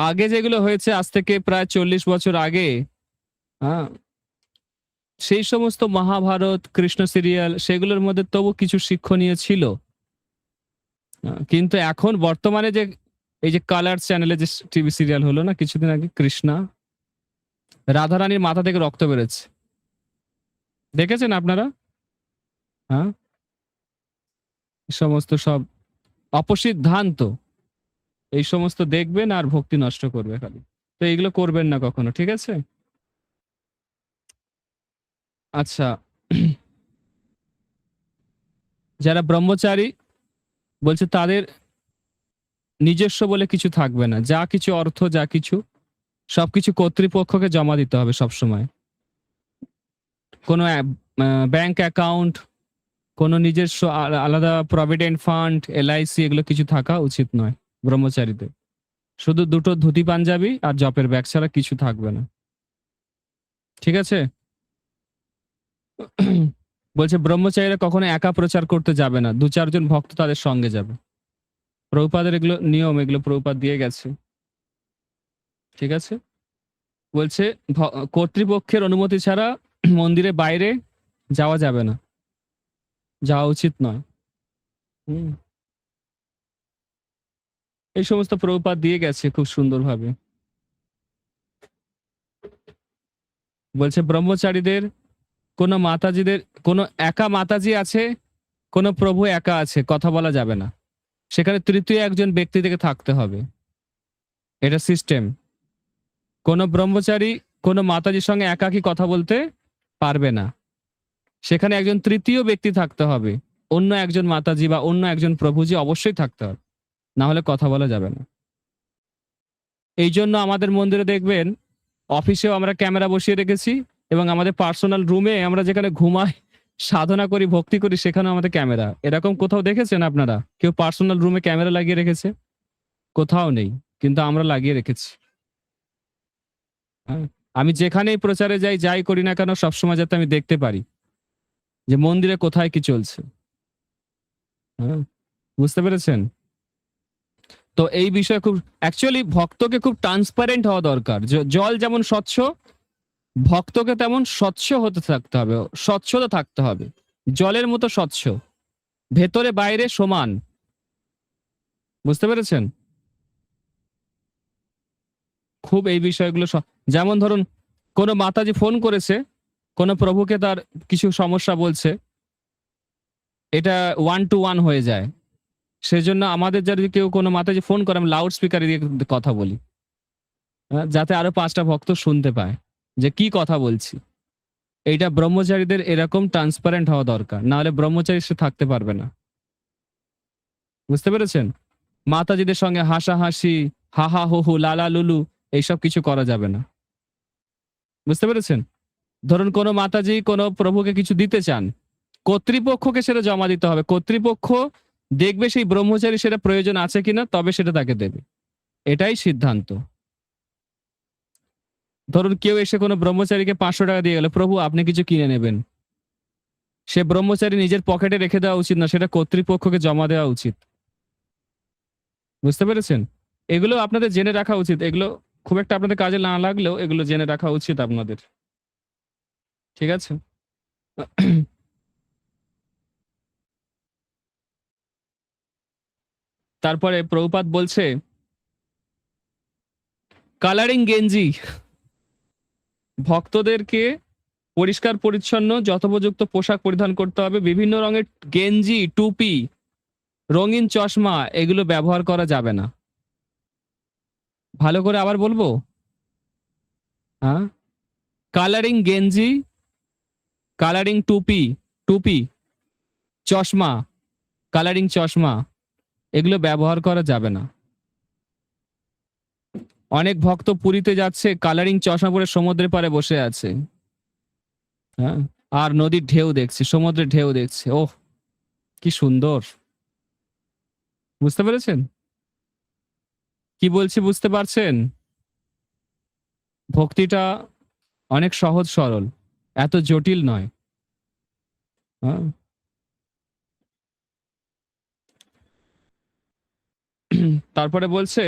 আগে যেগুলো হয়েছে আজ থেকে প্রায় ৪০ বছর আগে, হ্যাঁ? সেই সমস্ত মহাভারত, কৃষ্ণ সিরিয়াল সেগুলোর মধ্যে তবু কিছু শিক্ষণীয় ছিল। কিন্তু এখন বর্তমানে যে এই যে কালার চ্যানেলে যে টিভি সিরিয়াল হলো না কিছুদিন আগে কৃষ্ণা, রাধারানীর মাথা থেকে রক্ত বেরোচ্ছে। দেখেছেন আপনারা? হ্যাঁ? এই সমস্ত সব অপসিদ্ধান্ত। এই সমস্ত দেখবেন আর ভক্তি নষ্ট করবে খালি। তো এগুলো করবেন না কখনো। ঠিক আছে? আচ্ছা, যারা ব্রহ্মচারী বলছে তাদের নিজস্ব বলে কিছু থাকবে না। যা কিছু অর্থ, যা কিছু সবকিছু কর্তৃপক্ষকে জমা দিতে হবে সবসময়। কোনো ব্যাংক অ্যাকাউন্ট, কোনো নিজস্ব আলাদা প্রভিডেন্ট ফান্ড, এলআইসি এগুলো কিছু থাকা উচিত নয় ব্রহ্মচারীদের। শুধু দুটো ধুতি পাঞ্জাবি আর জপের ব্যাগ ছাড়া কিছু থাকবে না। ঠিক আছে? বলছে ব্রহ্মচারীরা কখনো একা প্রচার করতে যাবে না। ২-৪ জন ভক্ত তাদের সঙ্গে যাবে। প্রভুপাদের এগুলো নিয়ম, এগুলো প্রভুপাদ দিয়ে গেছে। ঠিক আছে? বলছে কর্তৃপক্ষের অনুমতি ছাড়া মন্দিরের বাইরে যাওয়া যাবে না। যাওয়া উচিত নয়। হুম। এই সমস্ত প্রভুপাদ দিয়ে গেছে খুব সুন্দরভাবে। বলছে ব্রহ্মচারীদের কোন মাতাজিদের কোন একা মাতাজি আছে, কোন প্রভু একা আছে কথা বলা যাবে না। সেখানে তৃতীয় একজন ব্যক্তি থেকে থাকতে হবে। এটা সিস্টেম। কোন ব্রহ্মচারী কোন মাতাজির সঙ্গে একাকী কথা বলতে পারবে না। সেখানে একজন তৃতীয় ব্যক্তি থাকতে হবে। অন্য একজন মাতাজি বা অন্য একজন প্রভুজি অবশ্যই থাকতে হবে। না হলে কথা বলা যাবে না। এই জন্য আমাদের মন্দিরে দেখবেন অফিসেও আমরা ক্যামেরা বসিয়ে রেখেছি এবং আমাদের পার্সোনাল রুমে আমরা যেখানে ঘুমাই, সাধনা করি, ভক্তি করি সেখানেও আমাদের ক্যামেরা। এরকম কোথাও দেখেছেন আপনারা? কেউ পার্সোনাল রুমে ক্যামেরা লাগিয়ে রেখেছে? কোথাও নেই। কিন্তু আমরা লাগিয়ে রেখেছি। হ্যাঁ? আমি যেখানেই প্রচারে যাই, যাই করি না কেন সবসময় যাতে আমি দেখতে পারি যে মন্দিরে কোথায় কি চলছে। হ্যাঁ? বুঝতে পেরেছেন? তো এই বিষয়ে খুব অ্যাকচুয়ালি ভক্তকে খুব ট্রান্সপারেন্ট হওয়া দরকার। জল যেমন স্বচ্ছ, ভক্তকে তেমন স্বচ্ছ হতে থাকতে হবে। স্বচ্ছতা থাকতে হবে। জলের মতো স্বচ্ছ। ভেতরে বাইরে সমান। বুঝতে পেরেছেন? খুব এই বিষয়গুলো যেমন ধরুন কোন মাতাজি ফোন করেছে, কোন প্রভুকে তার কিছু সমস্যা বলছে। এটা 1 to 1 হয়ে যায়। সেজন্য আমাদের যদি কেউ কোন মাতাজি ফোন করে আমি লাউড স্পিকারে দিয়ে কথা বলি। যাতে আরো ৫ টা ভক্ত শুনতে পায় যে কি কথা বলছি। এইটা ব্রহ্মচারীদের এরকম ট্রান্সপারেন্ট হওয়া দরকার। না হলে ব্রহ্মচারী সে থাকতে পারবে না। বুঝতে পেরেছেন? মাতাজিদের সঙ্গে হাসাহাসি, হা, হা, হু, হু, লালা লুলু এইসব কিছু করা যাবে না। বুঝতে পেরেছেন? ধরুন কোন মাতাজি কোন প্রভুকে কিছু দিতে চান। কর্তৃপক্ষকে সেটা জমা দিতে হবে। কর্তৃপক্ষ দেখবে সেই ব্রহ্মচারী সেটা প্রয়োজন আছে কিনা, তবে সেটা তাকে দেবে। এটাই সিদ্ধান্ত। ধরুন কেউ এসে কোনো ব্রহ্মচারীকে ৫০০ টাকা দিয়ে গেল, প্রভু আপনি কিছু কিনে নেবেন। সে ব্রহ্মচারী নিজের পকেটে রেখে দেওয়া উচিত না, সেটা কর্তৃপক্ষকে জমা দেওয়া উচিত। বুঝতে পেরেছেন? এগুলো আপনাদের জেনে রাখা উচিত। এগুলো খুব একটা আপনাদের কাজে না লাগলেও এগুলো জেনে রাখা উচিত আপনাদের। ঠিক আছে? তারপরে প্রভুপাদ বলছে কালারিং গেঞ্জি ভক্তদেরকে পরিষ্কার পরিচ্ছন্ন যথোপযুক্ত পোশাক পরিধান করতে হবে। বিভিন্ন রঙের গেঞ্জি, টুপি, রঙিন চশমা এগুলো ব্যবহার করা যাবে না। ভালো করে আবার বলবো? হ্যাঁ? কালারিং গেঞ্জি, কালারিং টুপি, টুপি, চশমা, কালারিং চশমা এগুলো ব্যবহার করা যাবে না। অনেক ভক্ত পুরীতে যাচ্ছে, কালারিং চশমা পরে সমুদ্রের পাড়ে বসে আছে। হ্যাঁ? আর নদীর ঢেউ দেখছে, সমুদ্রের ঢেউ দেখছে। ওহ! কি সুন্দর। বুঝতে পেরেছেন? কি বলছি বুঝতে পারছেন? ভক্তিটা অনেক সহজ সরল। এত জটিল নয়। হ্যাঁ? তারপরে বলছে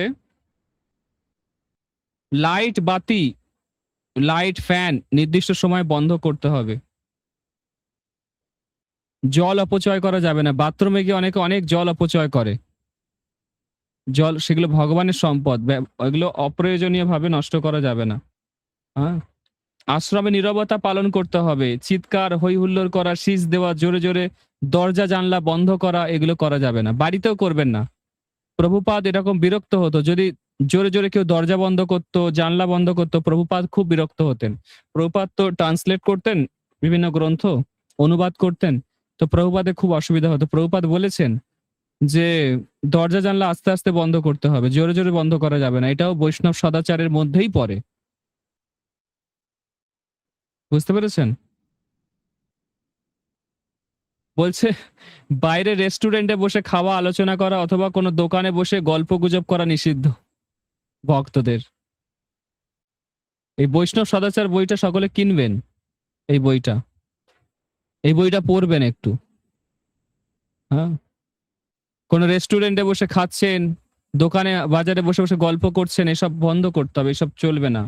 লাইট বাতি, লাইট ফ্যান নির্দিষ্ট সময় বন্ধ করতে হবে। জল অপচয় করা যাবে না। বাথরুমে গিয়ে অনেকে অনেক জল অপচয় করে। জল সেগুলো ভগবানের সম্পদ। ওইগুলো অপ্রয়োজনীয়ভাবে নষ্ট করা যাবে না। হ্যাঁ? আশ্রমে নীরবতা পালন করতে হবে। চিৎকার, হৈ হুল্লোড় করা, শীষ দেওয়া, জোরে জোরে দরজা জানলা বন্ধ করা এগুলো করা যাবে না। বাড়িতেও করবেন না। প্রভুপাদ এরকম বিরক্ত হতো যদি জোরে জোরে কেউ দরজা বন্ধ করতো, জানলা বন্ধ করতো, প্রভুপাদ খুব বিরক্ত হতেন। প্রভুপাদ তো ট্রান্সলেট করতেন বিভিন্ন গ্রন্থ, অনুবাদ করতেন। তো প্রভুপাদের খুব অসুবিধা হতো। প্রভুপাদ বলেছেন যে দরজা জানলা আস্তে আস্তে বন্ধ করতে হবে, জোরে জোরে বন্ধ করা যাবে না। এটাও বৈষ্ণব সদাচারের মধ্যেই পড়ে। বুঝতে পেরেছেন? বলছে বাইরে রেস্টুরেন্টে বসে খাওয়া, আলোচনা করা অথবা কোনো দোকানে বসে গল্পগুজব করা নিষিদ্ধ ভক্তদের। এই বৈষ্ণব সদাচার বইটা সকলে কিনবেন। এই বইটা, এই বইটা পড়বেন একটু। হ্যাঁ? কোনো রেস্টুরেন্টে বসে খাচ্ছেন, দোকানে বাজারে বসে বসে গল্প করছেন, এসব বন্ধ করতে হবে। এসব চলবে না।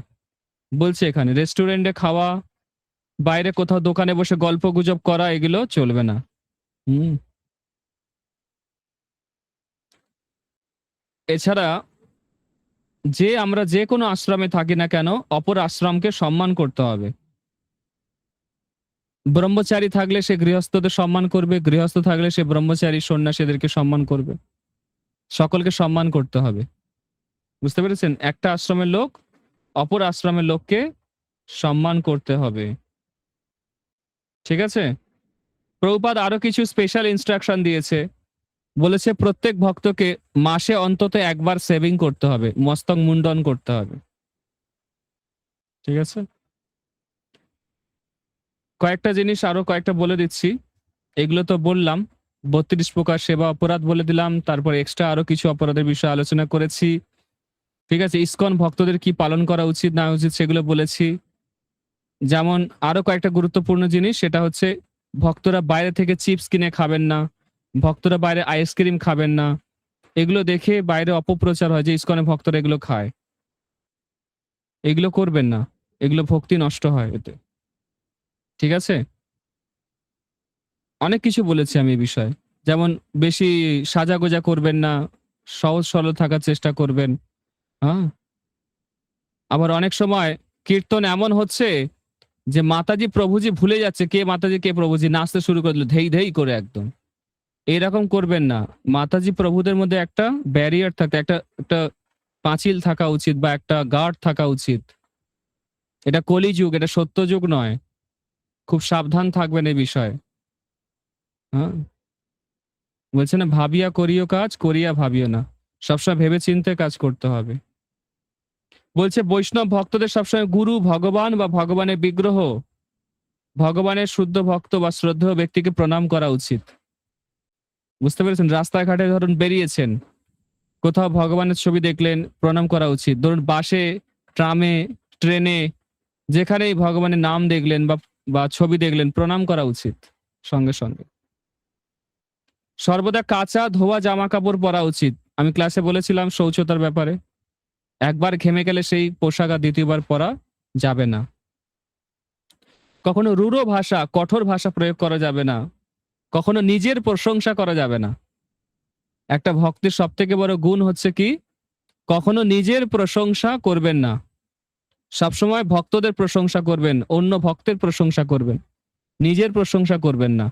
বলছে এখানে রেস্টুরেন্টে খাওয়া, বাইরে কোথাও দোকানে বসে গল্পগুজব করা এগুলো চলবে না। হুম। এছাড়া আমরা যে কোনো আশ্রমে থাকি না কেন, অপর আশ্রমকে সম্মান করতে হবে। ব্রহ্মচারী থাকলে সে গৃহস্থদের সম্মান করবে, গৃহস্থ থাকলে সে ব্রহ্মচারী সন্ন্যাসীদেরকে সম্মান করবে। সকলকে সম্মান করতে হবে। বুঝতে পেরেছেন? একটা আশ্রমের লোক অপর আশ্রমের লোককে সম্মান করতে হবে। ঠিক আছে? প্রভুপাদ আরো কিছু স্পেশাল ইনস্ট্রাকশন দিয়েছে। বলেছে প্রত্যেক ভক্তকে মাসে অন্তত একবার সেভিং করতে হবে, মস্তক মুন্ডন করতে হবে। ঠিক আছে? কয়েকটা জিনিস আরো কয়েকটা বলে দিচ্ছি। এগুলো তো বললাম। ৩২ প্রকার সেবা অপরাধ বলে দিলাম। তারপর এক্সট্রা আরো কিছু অপরাধের বিষয়ে আলোচনা করেছি। ঠিক আছে? ইসকন ভক্তদের কি পালন করা উচিত না উচিত সেগুলো বলেছি। যেমন আরো কয়েকটা গুরুত্বপূর্ণ জিনিস, সেটা হচ্ছে ভক্তরা বাইরে থেকে চিপস কিনে খাবেন না। ভক্তরা বাইরে আইসক্রিম খাবেন না। এগুলো দেখে বাইরে অপপ্রচার হয় যে ইসকনের ভক্তরা এগুলো খায়। এগুলো করবেন না। এগুলো ভক্তি নষ্ট হয় এতে। ঠিক আছে? অনেক কিছু বলেছি আমি এই বিষয়ে। যেমন বেশি সাজাগোজা করবেন না। সহজ সরল থাকার চেষ্টা করবেন। হ্যাঁ? আবার অনেক সময় কীর্তন এমন হচ্ছে যে মাতাজি প্রভুজি ভুলে যাচ্ছে কে মাতাজি কে প্রভুজি, নাচতে শুরু করে দিল ধেই ধেই করে একদম। এরকম করবেন না। মাতাজি প্রভুদের মধ্যে একটা ব্যারিয়ার থাকতে একটা একটা পাঁচিল থাকা উচিত বা একটা গার্ড থাকা উচিত। এটা কলিযুগ, এটা সত্যযুগ নয়। খুব সাবধান থাকবেন এই বিষয়ে। হ্যাঁ? বলছে না ভাবিয়া করিও কাজ, করিয়া ভাবিও না। সবসময় ভেবে চিন্তে কাজ করতে হবে। বলছে বৈষ্ণব ভক্তদের সবসময় গুরু, ভগবান বা ভগবানের বিগ্রহ ভগবানের শুদ্ধ ভক্ত বা শ্রদ্ধেয় ব্যক্তিকে প্রণাম করা উচিত। বুঝতে পেরেছেন? রাস্তাঘাটে ধরুন বেরিয়েছেন, কোথাও ভগবানের ছবি দেখলেন, প্রণাম করা উচিত। ধরুন বাসে, ট্রামে, ট্রেনে, যেখানেই ভগবানের নাম দেখলেন বা ছবি দেখলেন, প্রণাম করা উচিত সঙ্গে সঙ্গে। সর্বদা কাঁচা ধোয়া জামা কাপড় পরা উচিত। আমি ক্লাসে বলেছিলাম শৌচতার ব্যাপারে। একবার ঘেমে গেলে সেই পোশাক আর দ্বিতীয়বার পরা যাবে না। কখনো রূঢ় ভাষা, কঠোর ভাষা প্রয়োগ করা যাবে না। কখনো নিজের প্রশংসা করা যাবে না। একটা ভক্তের সবথেকে বড় গুণ হচ্ছে কি? কখনো নিজের প্রশংসা করবেন না। সবসময় ভক্তদের প্রশংসা করবেন, অন্য ভক্তের প্রশংসা করবেন। নিজের প্রশংসা করবেন না।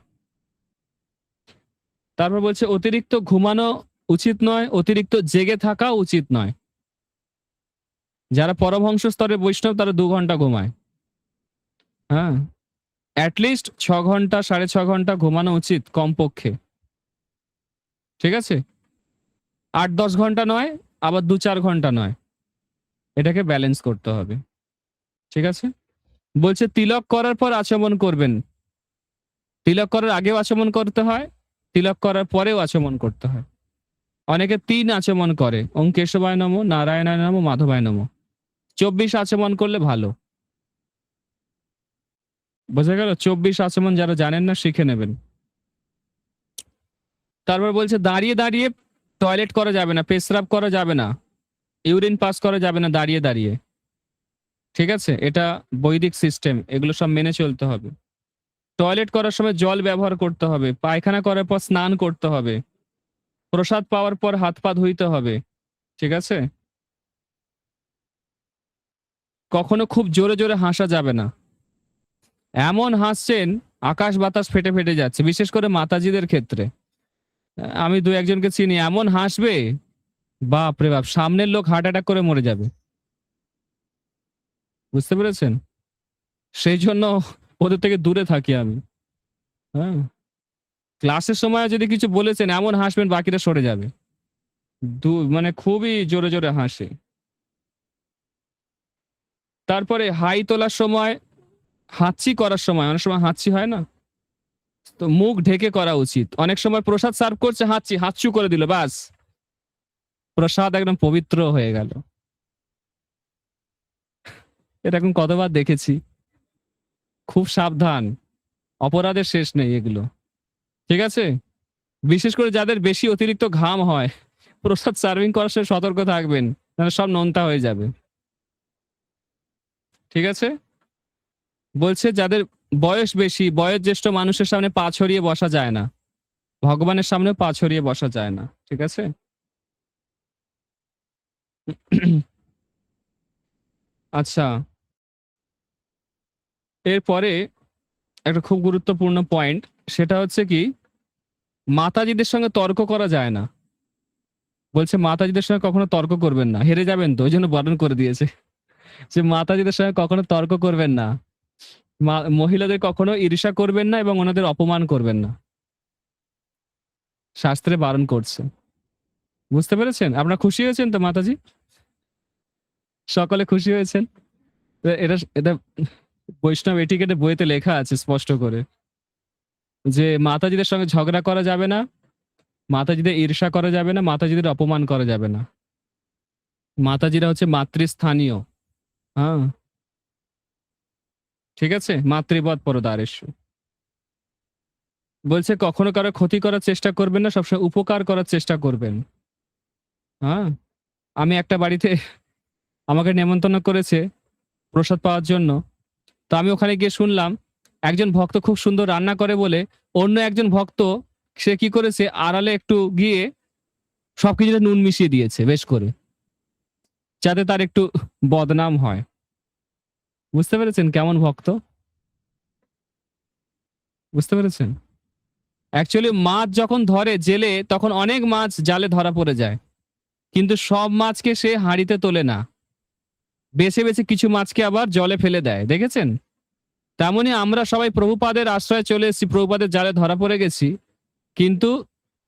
তারপর বলছে অতিরিক্ত ঘুমানো উচিত নয়, অতিরিক্ত জেগে থাকা উচিত নয়। যারা পরমহংস স্তরের বৈষ্ণব তারা 2 ঘন্টা ঘুমায়। হ্যাঁ, অ্যাটলিস্ট 6 ঘন্টা 6.5 ঘন্টা ঘুমানো উচিত কমপক্ষে। ঠিক আছে? 8-10 ঘন্টা নয়, আবার 2-4 ঘন্টা নয়। এটাকে ব্যালেন্স করতে হবে। ঠিক আছে? বলছে তিলক করার পর আচমন করবেন। তিলক করার আগেও আচমন করতে হয়, তিলক করার পরেও আচমন করতে হয়। অনেকে 3 আচমন করে। ওম কেশবায় নমঃ, নারায়ণায় নমঃ, মাধবায় নমঃ। 24 আচমন করলে ভালো। বোঝা গেল? 24 আচমন যারা জানেন না শিখে নেবেন। তারপর বলছে দাঁড়িয়ে দাঁড়িয়ে টয়লেট করা যাবে না, পেশরাব করা যাবে না, ইউরিন পাস করা যাবে না দাঁড়িয়ে দাঁড়িয়ে। ঠিক আছে? এটা বৈদিক সিস্টেম। এগুলো সব মেনে চলতে হবে। টয়লেট করার সময় জল ব্যবহার করতে হবে। পায়খানা করার পর স্নান করতে হবে। প্রসাদ পাওয়ার পর হাত পা ধুইতে হবে। ঠিক আছে? কখনো খুব জোরে জোরে হাসা যাবে না। এমন হাসছেন আকাশ বাতাস ফেটে ফেটে যাচ্ছে, বিশেষ করে মাতাজিদের ক্ষেত্রে। আমি 2-1 জনকে চিনি, এমন হাসবে, বাপ রে বাপ, সামনের লোক হার্ট অ্যাটাক করে মরে যাবে। বুঝতে পেরেছেন? সেই জন্য ওদের থেকে দূরে থাকি আমি। হ্যাঁ, ক্লাসের সময় যদি কিছু বলেছেন এমন হাসবেন বাকিরা সরে যাবে। মানে খুবই জোরে জোরে হাসে। তারপরে হাই তোলার সময়, হাঁচি করার সময়, অনেক সময় হাঁচি হয় না, তো মুখ ঢেকে করা উচিত। অনেক সময় প্রসাদ সার্ভ করছে, হাঁচি হাঁচু করে দিল, বাস প্রসাদ একদম পবিত্র হয়ে গেল। এরকম কতবার দেখেছি। খুব সাবধান, অপরাধের শেষ নেই এগুলো। ঠিক আছে? বিশেষ করে যাদের বেশি অতিরিক্ত ঘাম হয়, প্রসাদ সার্ভিং করার সময় সতর্ক থাকবেন, নাহলে সব নোনতা হয়ে যাবে। ঠিক আছে? বলছে যাদের বয়স বেশি, বয়োজ্যেষ্ঠ মানুষের সামনে পা ছড়িয়ে বসা যায় না। ভগবানের সামনেও পা ছড়িয়ে বসা যায় না। ঠিক আছে? আচ্ছা, এরপরে একটা খুব গুরুত্বপূর্ণ পয়েন্ট, সেটা হচ্ছে কি, মাতাজিদের সঙ্গে তর্ক করা যায় না। বলছে মাতাজিদের সঙ্গে কখনো তর্ক করবেন না, হেরে যাবেন তো, ওই জন্য বারণ করে দিয়েছে যে মাতাজিদের সঙ্গে কখনো তর্ক করবেন না। মহিলাদের কখনো ঈর্ষা করবেন না এবং ওনাদের অপমান করবেন না। শাস্ত্রে বারণ করছে। বুঝতে পেরেছেন? আপনারা খুশি হয়েছেন তো মাতাজি? সকলে খুশি হয়েছেন? তো এটা এটা বৈষ্ণব এটিকেটে বইতে লেখা আছে স্পষ্ট করে যে মাতাজিদের সঙ্গে ঝগড়া করা যাবে না, মাতাজিদের ঈর্ষা করা যাবে না, মাতাজিদের অপমান করা যাবে না। মাতাজিরা হচ্ছে মাতৃস্থানীয়। হ্যাঁ, ঠিক আছে? মাতৃবৎ পরদারেষু। বলছে কখনো কারো ক্ষতি করার চেষ্টা করবেন না, সবসময় উপকার করার চেষ্টা করবেন। হ্যাঁ, আমি একটা বাড়িতে আমাকে নেমন্তন্ন করেছে প্রসাদ পাওয়ার জন্য। তো আমি ওখানে গিয়ে শুনলাম একজন ভক্ত খুব সুন্দর রান্না করে বলে অন্য একজন ভক্ত, সে কি করেছে, আড়ালে একটু গিয়ে সবকিছুতে নুন মিশিয়ে দিয়েছে বেশ করে, যাতে তার একটু বদনাম হয়। বুঝতে পেরেছেন কেমন ভক্ত? বুঝতে পেরেছেন? অ্যাকচুয়ালি মাছ যখন ধরে জেলে তখন অনেক মাছ জালে ধরা পড়ে যায়, কিন্তু সব মাছকে সে হাঁড়িতে তোলে না, বেছে বেছে কিছু মাছকে আবার জলে ফেলে দেয়। দেখেছেন? তেমনি আমরা সবাই প্রভুপাদের আশ্রয়ে চলে এসেছি, প্রভুপাদের জালে ধরা পড়ে গেছি, কিন্তু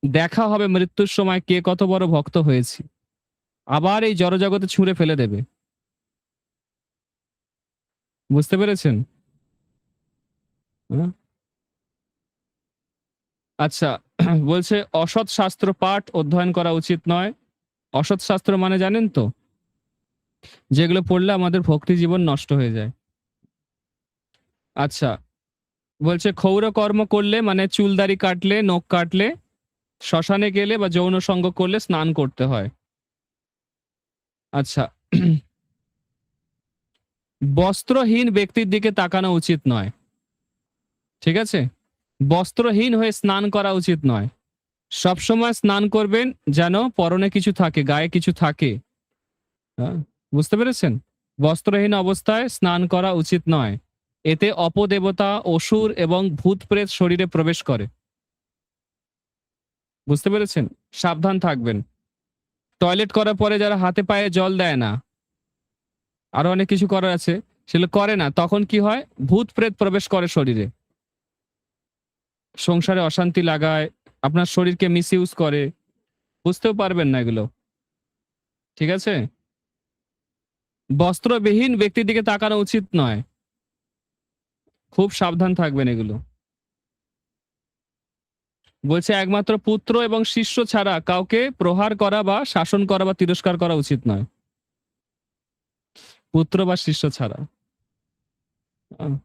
দেখা হবে মৃত্যুর সময় কে কত বড় ভক্ত হয়েছি, আবার এই জড়জগতে ছুঁড়ে ফেলে দেবে। বুঝতে পেরেছেন? হুম? আচ্ছা, বলছে অসৎ শাস্ত্র পাঠ অধ্যয়ন করা উচিত নয়। অসৎ শাস্ত্র মানে জানেন তো? যেগুলো পড়লে আমাদের ভক্তি জীবন নষ্ট হয়ে যায়। আচ্ছা, বলছে ক্ষৌর কর্ম করলে মানে চুল দাড়ি কাটলে, নখ কাটলে, শ্মশানে গেলে বা যৌন সঙ্গ করলে স্নান করতে হয়। আচ্ছা, বস্ত্রহীন ব্যক্তির দিকে তাকানো উচিত নয়। ঠিক আছে? বস্ত্রহীন হয়ে স্নান করা উচিত নয়। সবসময় স্নান করবেন যেন পরনে কিছু থাকে, গায়ে কিছু থাকে। হ্যাঁ? বুঝতে পেরেছেন? বস্ত্রহীন অবস্থায় স্নান করা উচিত নয়। এতে অপদেবতা, অসুর এবং ভূত-প্রেত শরীরে প্রবেশ করে। বুঝতে পেরেছেন? সাবধান থাকবেন। টয়লেট করার পরে যারা হাতে পায়ে জল দেয় না, আরো অনেক কিছু করার আছে, সেগুলো করে না। তখন কি হয়? ভূত-প্রেত প্রবেশ করে শরীরে। সংসারে অশান্তি লাগায়, আপনার শরীরকে মিসইউজ করে। বুঝতেও পারবেন না এগুলো। ঠিক আছে? বস্ত্রবিহীন ব্যক্তির দিকে তাকানো উচিত নয়। খুব সাবধান থাকবেন এগুলো। বলছে একমাত্র পুত্র এবং শিষ্য ছাড়া কাউকে প্রহার করা বা শাসন করা বা তিরস্কার করা উচিত নয়। পুত্র বা শিষ্য ছাড়া। আ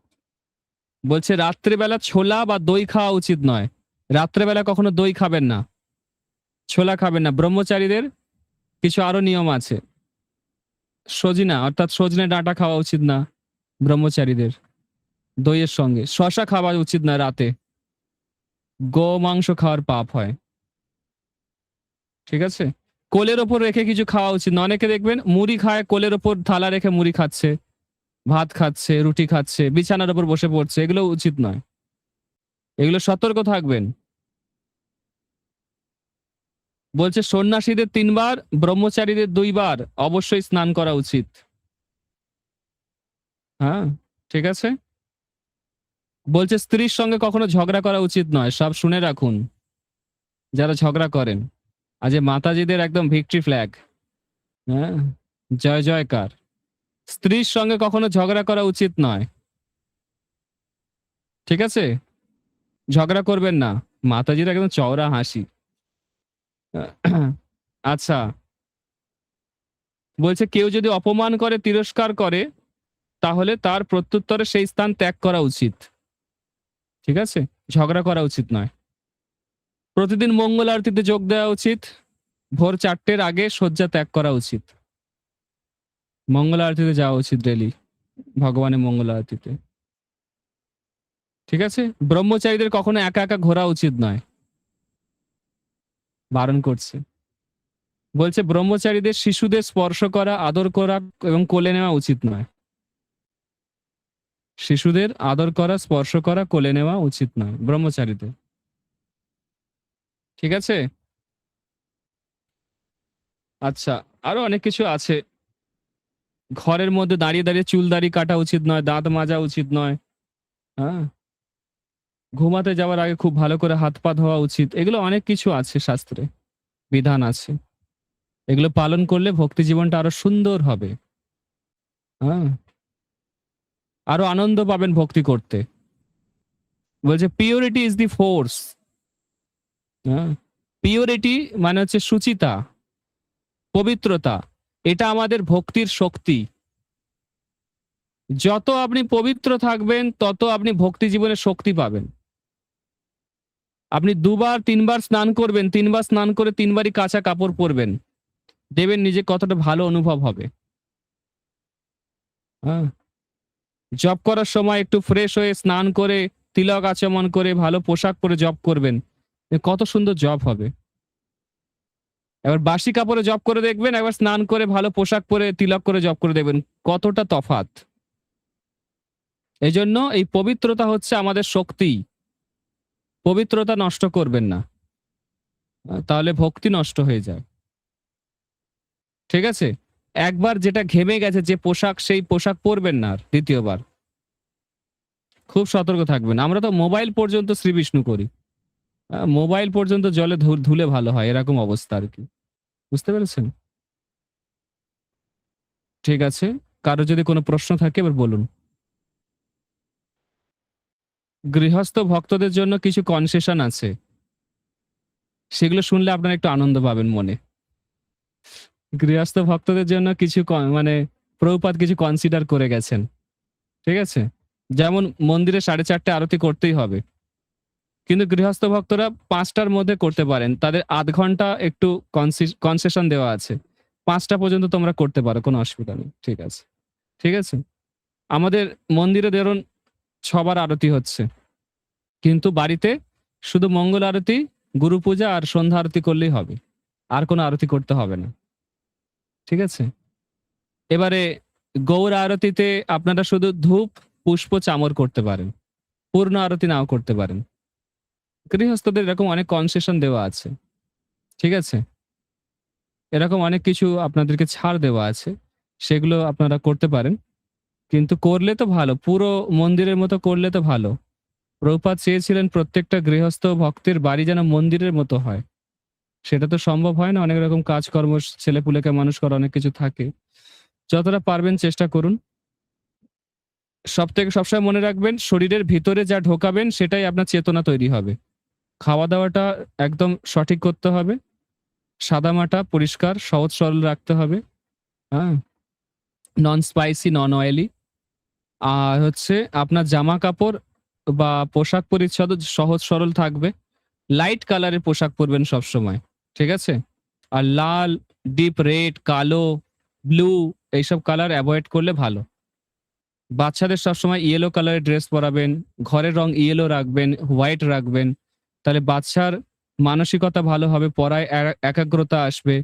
বলছে রাত্রিবেলা ছোলা বা দই খাওয়া উচিত নয়। রাত্রেবেলা কখনো দই খাবেন না। ছোলা খাবেন না। ব্রহ্মচারীদের কিছু আরো নিয়ম আছে। সজিনা অর্থাৎ সজনে ডাঁটা খাওয়া উচিত না ব্রহ্মচারীদের দইয়ের সঙ্গে। শসা খাওয়া উচিত না রাতে। গোমাংস খাওয়ার পাপ হয়। ঠিক আছে? কোলের ওপর রেখে কিছু খাওয়া উচিত না। অনেকে দেখবেন মুড়ি খায়, কোলের ওপর থালা রেখে মুড়ি খাচ্ছে, ভাত খাচ্ছে, রুটি খাচ্ছে, বিছানার উপর বসে পড়ছে। এগুলো উচিত নয়। এগুলো সতর্ক থাকবেন। বলছে সন্ন্যাসীদের ৩ বার, ব্রহ্মচারীদের ২ বার অবশ্যই স্নান করা উচিত। হ্যাঁ? ঠিক আছে? বলছে স্ত্রীর সঙ্গে কখনো ঝগড়া করা উচিত নয়। সব শুনে রাখুন, যারা ঝগড়া করেন। আজ এ মাতাজিদের একদম ভিক্টরি ফ্ল্যাগ। হ্যাঁ? জয় জয়কার। স্ত্রীর সঙ্গে কখনো ঝগড়া করা উচিত নয়। ঠিক আছে? ঝগড়া করবেন না। মাতাজির একদম চওড়া হাসি। আচ্ছা, বলছে কেউ যদি অপমান করে, তিরস্কার করে, তাহলে তার প্রত্যুত্তরে সেই স্থান ত্যাগ করা উচিত। ঠিক আছে? ঝগড়া করা উচিত নয়। প্রতিদিন মঙ্গল আরতিতে যোগ দেওয়া উচিত। ভোর ৪ টের আগে শয্যা ত্যাগ করা উচিত। মঙ্গল আরতিতে যাওয়া উচিত ডেইলি। ভগবানের মঙ্গল আরতিতে। ঠিক আছে? ব্রহ্মচারীদের কখনো একা, একা ঘোরা উচিত নয়। বারণ করছে। বলছে ব্রহ্মচারীদের শিশুদের স্পর্শ করা, আদর করা এবং কোলে নেওয়া উচিত নয়। শিশুদের আদর করা, স্পর্শ করা, কোলে নেওয়া উচিত নয় ব্রহ্মচারীদের। ঠিক আছে? আচ্ছা, আরো অনেক কিছু আছে। ঘরের মধ্যে দাঁড়িয়ে, দাঁড়িয়ে চুল দাড়ি কাটা উচিত নয়, দাঁত মাজা উচিত নয়। হ্যাঁ? ঘুমাতে যাওয়ার আগে খুব ভালো করে হাত পা ধোয়া উচিত। এগুলো অনেক কিছু আছে শাস্ত্রে, বিধান আছে। এগুলো পালন করলে ভক্তি জীবনটা আরো সুন্দর হবে। হ্যাঁ? আরো আনন্দ পাবেন ভক্তি করতে। বলছে পিউরিটি ইজ দি ফোর্স। হ্যাঁ? পিউরিটি মানে হচ্ছে সুচিতা, পবিত্রতা। এটা আমাদের ভক্তির শক্তি। যত আপনি পবিত্র থাকবেন তত আপনি ভক্তি জীবনে শক্তি পাবেন। আপনি ২ বার ৩ বার স্নান করবেন, ৩ বার স্নান করে ৩ বারই কাঁচা কাপড় পরবেন। দেখবেন নিজে কতটা ভালো অনুভব হবে। হ্যাঁ? জব করার সময় একটু ফ্রেশ হয়ে স্নান করে, তিলক আচমন করে, ভালো পোশাক পরে জব করবেন। কত সুন্দর জব হবে। এবার বাসি কাপড়ে জব করে দেখবেন, একবার স্নান করে ভালো পোশাক পরে তিলক করে জব করে দেখবেন কতটা তফাৎ। এজন্য এই পবিত্রতা হচ্ছে আমাদের শক্তি। পবিত্রতা নষ্ট করবেন না। তাহলে ভক্তি নষ্ট হয়ে যায়। ঠিক আছে? একবার যেটা ঘেমে গেছে যে পোশাক, সেই পোশাক পরবেন না আর ২য় বার। খুব সতর্ক থাকবেন। আমরা তো মোবাইল পর্যন্ত শ্রীবিষ্ণু করি। মোবাইল পর্যন্ত জলে ধুলে ভালো হয়। এরকম অবস্থা আরকি। বুঝতে পেরেছেন? ঠিক আছে। কারো যদি কোনো প্রশ্ন থাকে এবার বলুন। গৃহস্থ ভক্তদের জন্য কিছু কনসেশন আছে, সেগুলো শুনলে আপনারা একটু আনন্দ পাবেন মনে। গৃহস্থ ভক্তদের জন্য কিছু মানে প্রভুপাদ কিছু কনসিডার করে গেছেন, ঠিক আছে? যেমন মন্দিরে 4:30 আরতি করতেই হবে, কিন্তু গৃহস্থ ভক্তরা 5টার মধ্যে করতে পারেন, তাদের আধ ঘন্টা একটু কনসেশন দেওয়া আছে। 5টা পর্যন্ত তোমরা করতে পারো, কোনো অসুবিধা নেই, ঠিক আছে? ঠিক আছে, আমাদের মন্দিরে ধরুন 6বার আরতি হচ্ছে, কিন্তু বাড়িতে শুধু মঙ্গল আরতি, গুরু পূজা আর সন্ধ্যা আরতি করলেই হবে, আর কোনো আরতি করতে হবে না, ঠিক আছে? এবারে গৌর আরতিতে আপনারা শুধু ধূপ, পুষ্প, চামর করতে পারেন, পূর্ণ আরতি নাও করতে পারেন। গৃহস্থদের এরকম অনেক কনসেশন দেওয়া আছে, ঠিক আছে? এরকম অনেক কিছু আপনাদেরকে ছাড় দেওয়া আছে, সেগুলো আপনারা করতে পারেন। কিন্তু করলে তো ভালো, পুরো মন্দিরের মতো করলে তো ভালো। প্রভুপাদ চেয়েছিলেন প্রত্যেকটা গৃহস্থ ভক্তের বাড়ি যেন মন্দিরের মতো হয়। সেটা তো সম্ভব হয় না, অনেক রকম কাজকর্ম, ছেলেপুলেকে মানুষ করা, অনেক কিছু থাকে। যতটা পারবেন চেষ্টা করুন। সবথেকে সবসময় মনে রাখবেন, শরীরের ভিতরে যা ঢোকাবেন সেটাই আপনার চেতনা তৈরি হবে। খাওয়া-দাওয়াটা একদম সঠিক করতে হবে। সাদামাটা, পরিষ্কার, সহজ সরল রাখতে হবে। হ্যাঁ? নন স্পাইসি, নন অয়েলি। আর হচ্ছে আপনার জামা-কাপড় বা পোশাক পরিচ্ছদ সহজ সরল থাকবে। লাইট কালারের পোশাক পরবেন সবসময়। ঠিক আছে? আর লাল, ডিপ রেড, কালো, ব্লু এইসব কালার এভয়েড করলে ভালো। বাচ্চাদের সবসময় ইয়েলো কালারের ড্রেস পরাবেন, ঘরের রং ইয়েলো রাখবেন, হোয়াইট রাখবেন। তাহলে বাচ্চার মানসিকতা ভালো হবে, পড়ায় একাগ্রতা আসবে।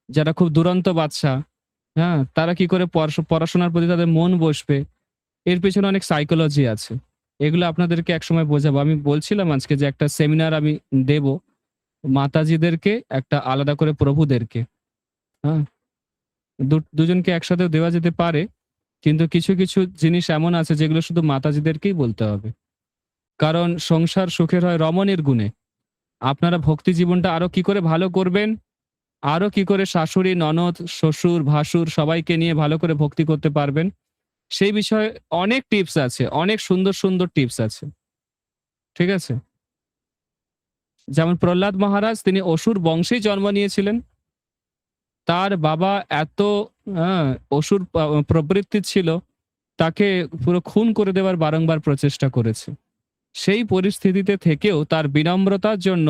যারা খুব দুরন্ত বাচ্চা, হ্যাঁ? তারা কি করে পড়াশোনার প্রতি তাদের মন বসবে, এর পেছনে অনেক সাইকোলজি আছে। এগুলো আপনাদেরকে একসময় বোঝাবো। আমি বলছিলাম আজকে যে একটা সেমিনার আমি দেব। মাতাজিদেরকে, একটা আলাদা করে প্রভুদেরকে। হ্যাঁ? দুজনকে একসাথেও দেওয়া যেতে পারে। কিন্তু কিছু, কিছু জিনিস এমন আছে যেগুলো শুধু মাতাজিদেরকেই বলতে হবে। কারণ সংসার সুখের হয় রমণীর গুণে। আপনারা ভক্তি জীবনটা আরো কি করে ভালো করবেন, আরো কি করে শাশুড়ি, ননদ, শ্বশুর, ভাসুর সবাইকে নিয়ে ভালো করে ভক্তি করতে পারবেন, সেই বিষয়ে অনেক টিপস আছে। অনেক সুন্দর, সুন্দর টিপস আছে। ঠিক আছে? যেমন প্রহ্লাদ মহারাজ, তিনি অসুর বংশেই জন্ম নিয়েছিলেন। তার বাবা এত আ অসুর প্রবৃত্তির ছিল, তাকে পুরো খুন করে দেওয়ার বারংবার প্রচেষ্টা করেছে। সেই পরিস্থিতিতে থেকেও তার বিনম্রতার জন্য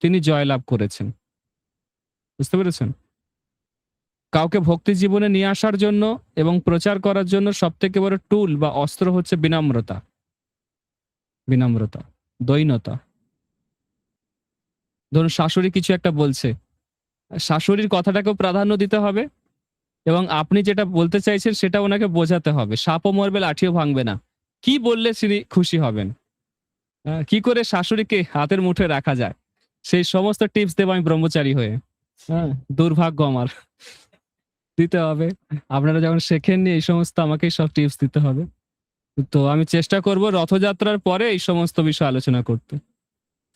তিনি জয়লাভ করেছেন। বুঝতে পেরেছেন? কাউকে ভক্তি জীবনে নিয়ে আসার জন্য এবং প্রচার করার জন্য সবথেকে বড় টুল বা অস্ত্র হচ্ছে বিনম্রতা। বিনম্রতা, দৈন্যতা। ধরুন শাশুড়ি কিছু একটা বলছে, শাশুড়ির কথাটাকেও প্রাধান্য দিতে হবে এবং আপনি যেটা বলতে চাইছেন সেটা ওনাকে বোঝাতে হবে। সাপও মরবে, লাঠিও ভাঙবে না। কি বললে তিনি খুশি হবেন? কি করে শাশুড়িকে হাতের মুঠোয় রাখা যায়? সেই সমস্ত টিপস দেব আমি ব্রহ্মচারী হয়ে। হ্যাঁ? দুর্ভাগ্য আমার। দিতে হবে। আপনারা যখন শেখেননি এই সমস্ত, আমাকেই সব টিপস দিতে হবে। তো আমি চেষ্টা করব রথযাত্রার পরে এই সমস্ত বিষয় আলোচনা করতে।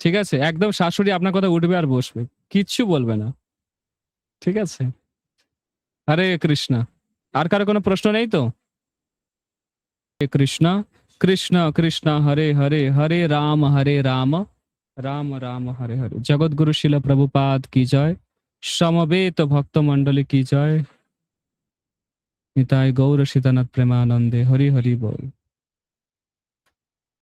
ঠিক আছে? একদম শাশুড়ি আপনার কথা উঠবে আর বসবে। কিচ্ছু বলবে না। ঠিক আছে? হরে কৃষ্ণ। আর কারো কোনো প্রশ্ন নেই তো? হরে কৃষ্ণ, কৃষ্ণ কৃষ্ণ হরে হরে, হরে রাম, রাম রাম হরে হরে। জগৎগুরু শিল প্রভুপাদ কি জয়। সমবেত ভক্ত মন্ডলী কি জয়। নিতাই গৌর সীতানাথ প্রেমানন্দে। হরি হরি বল।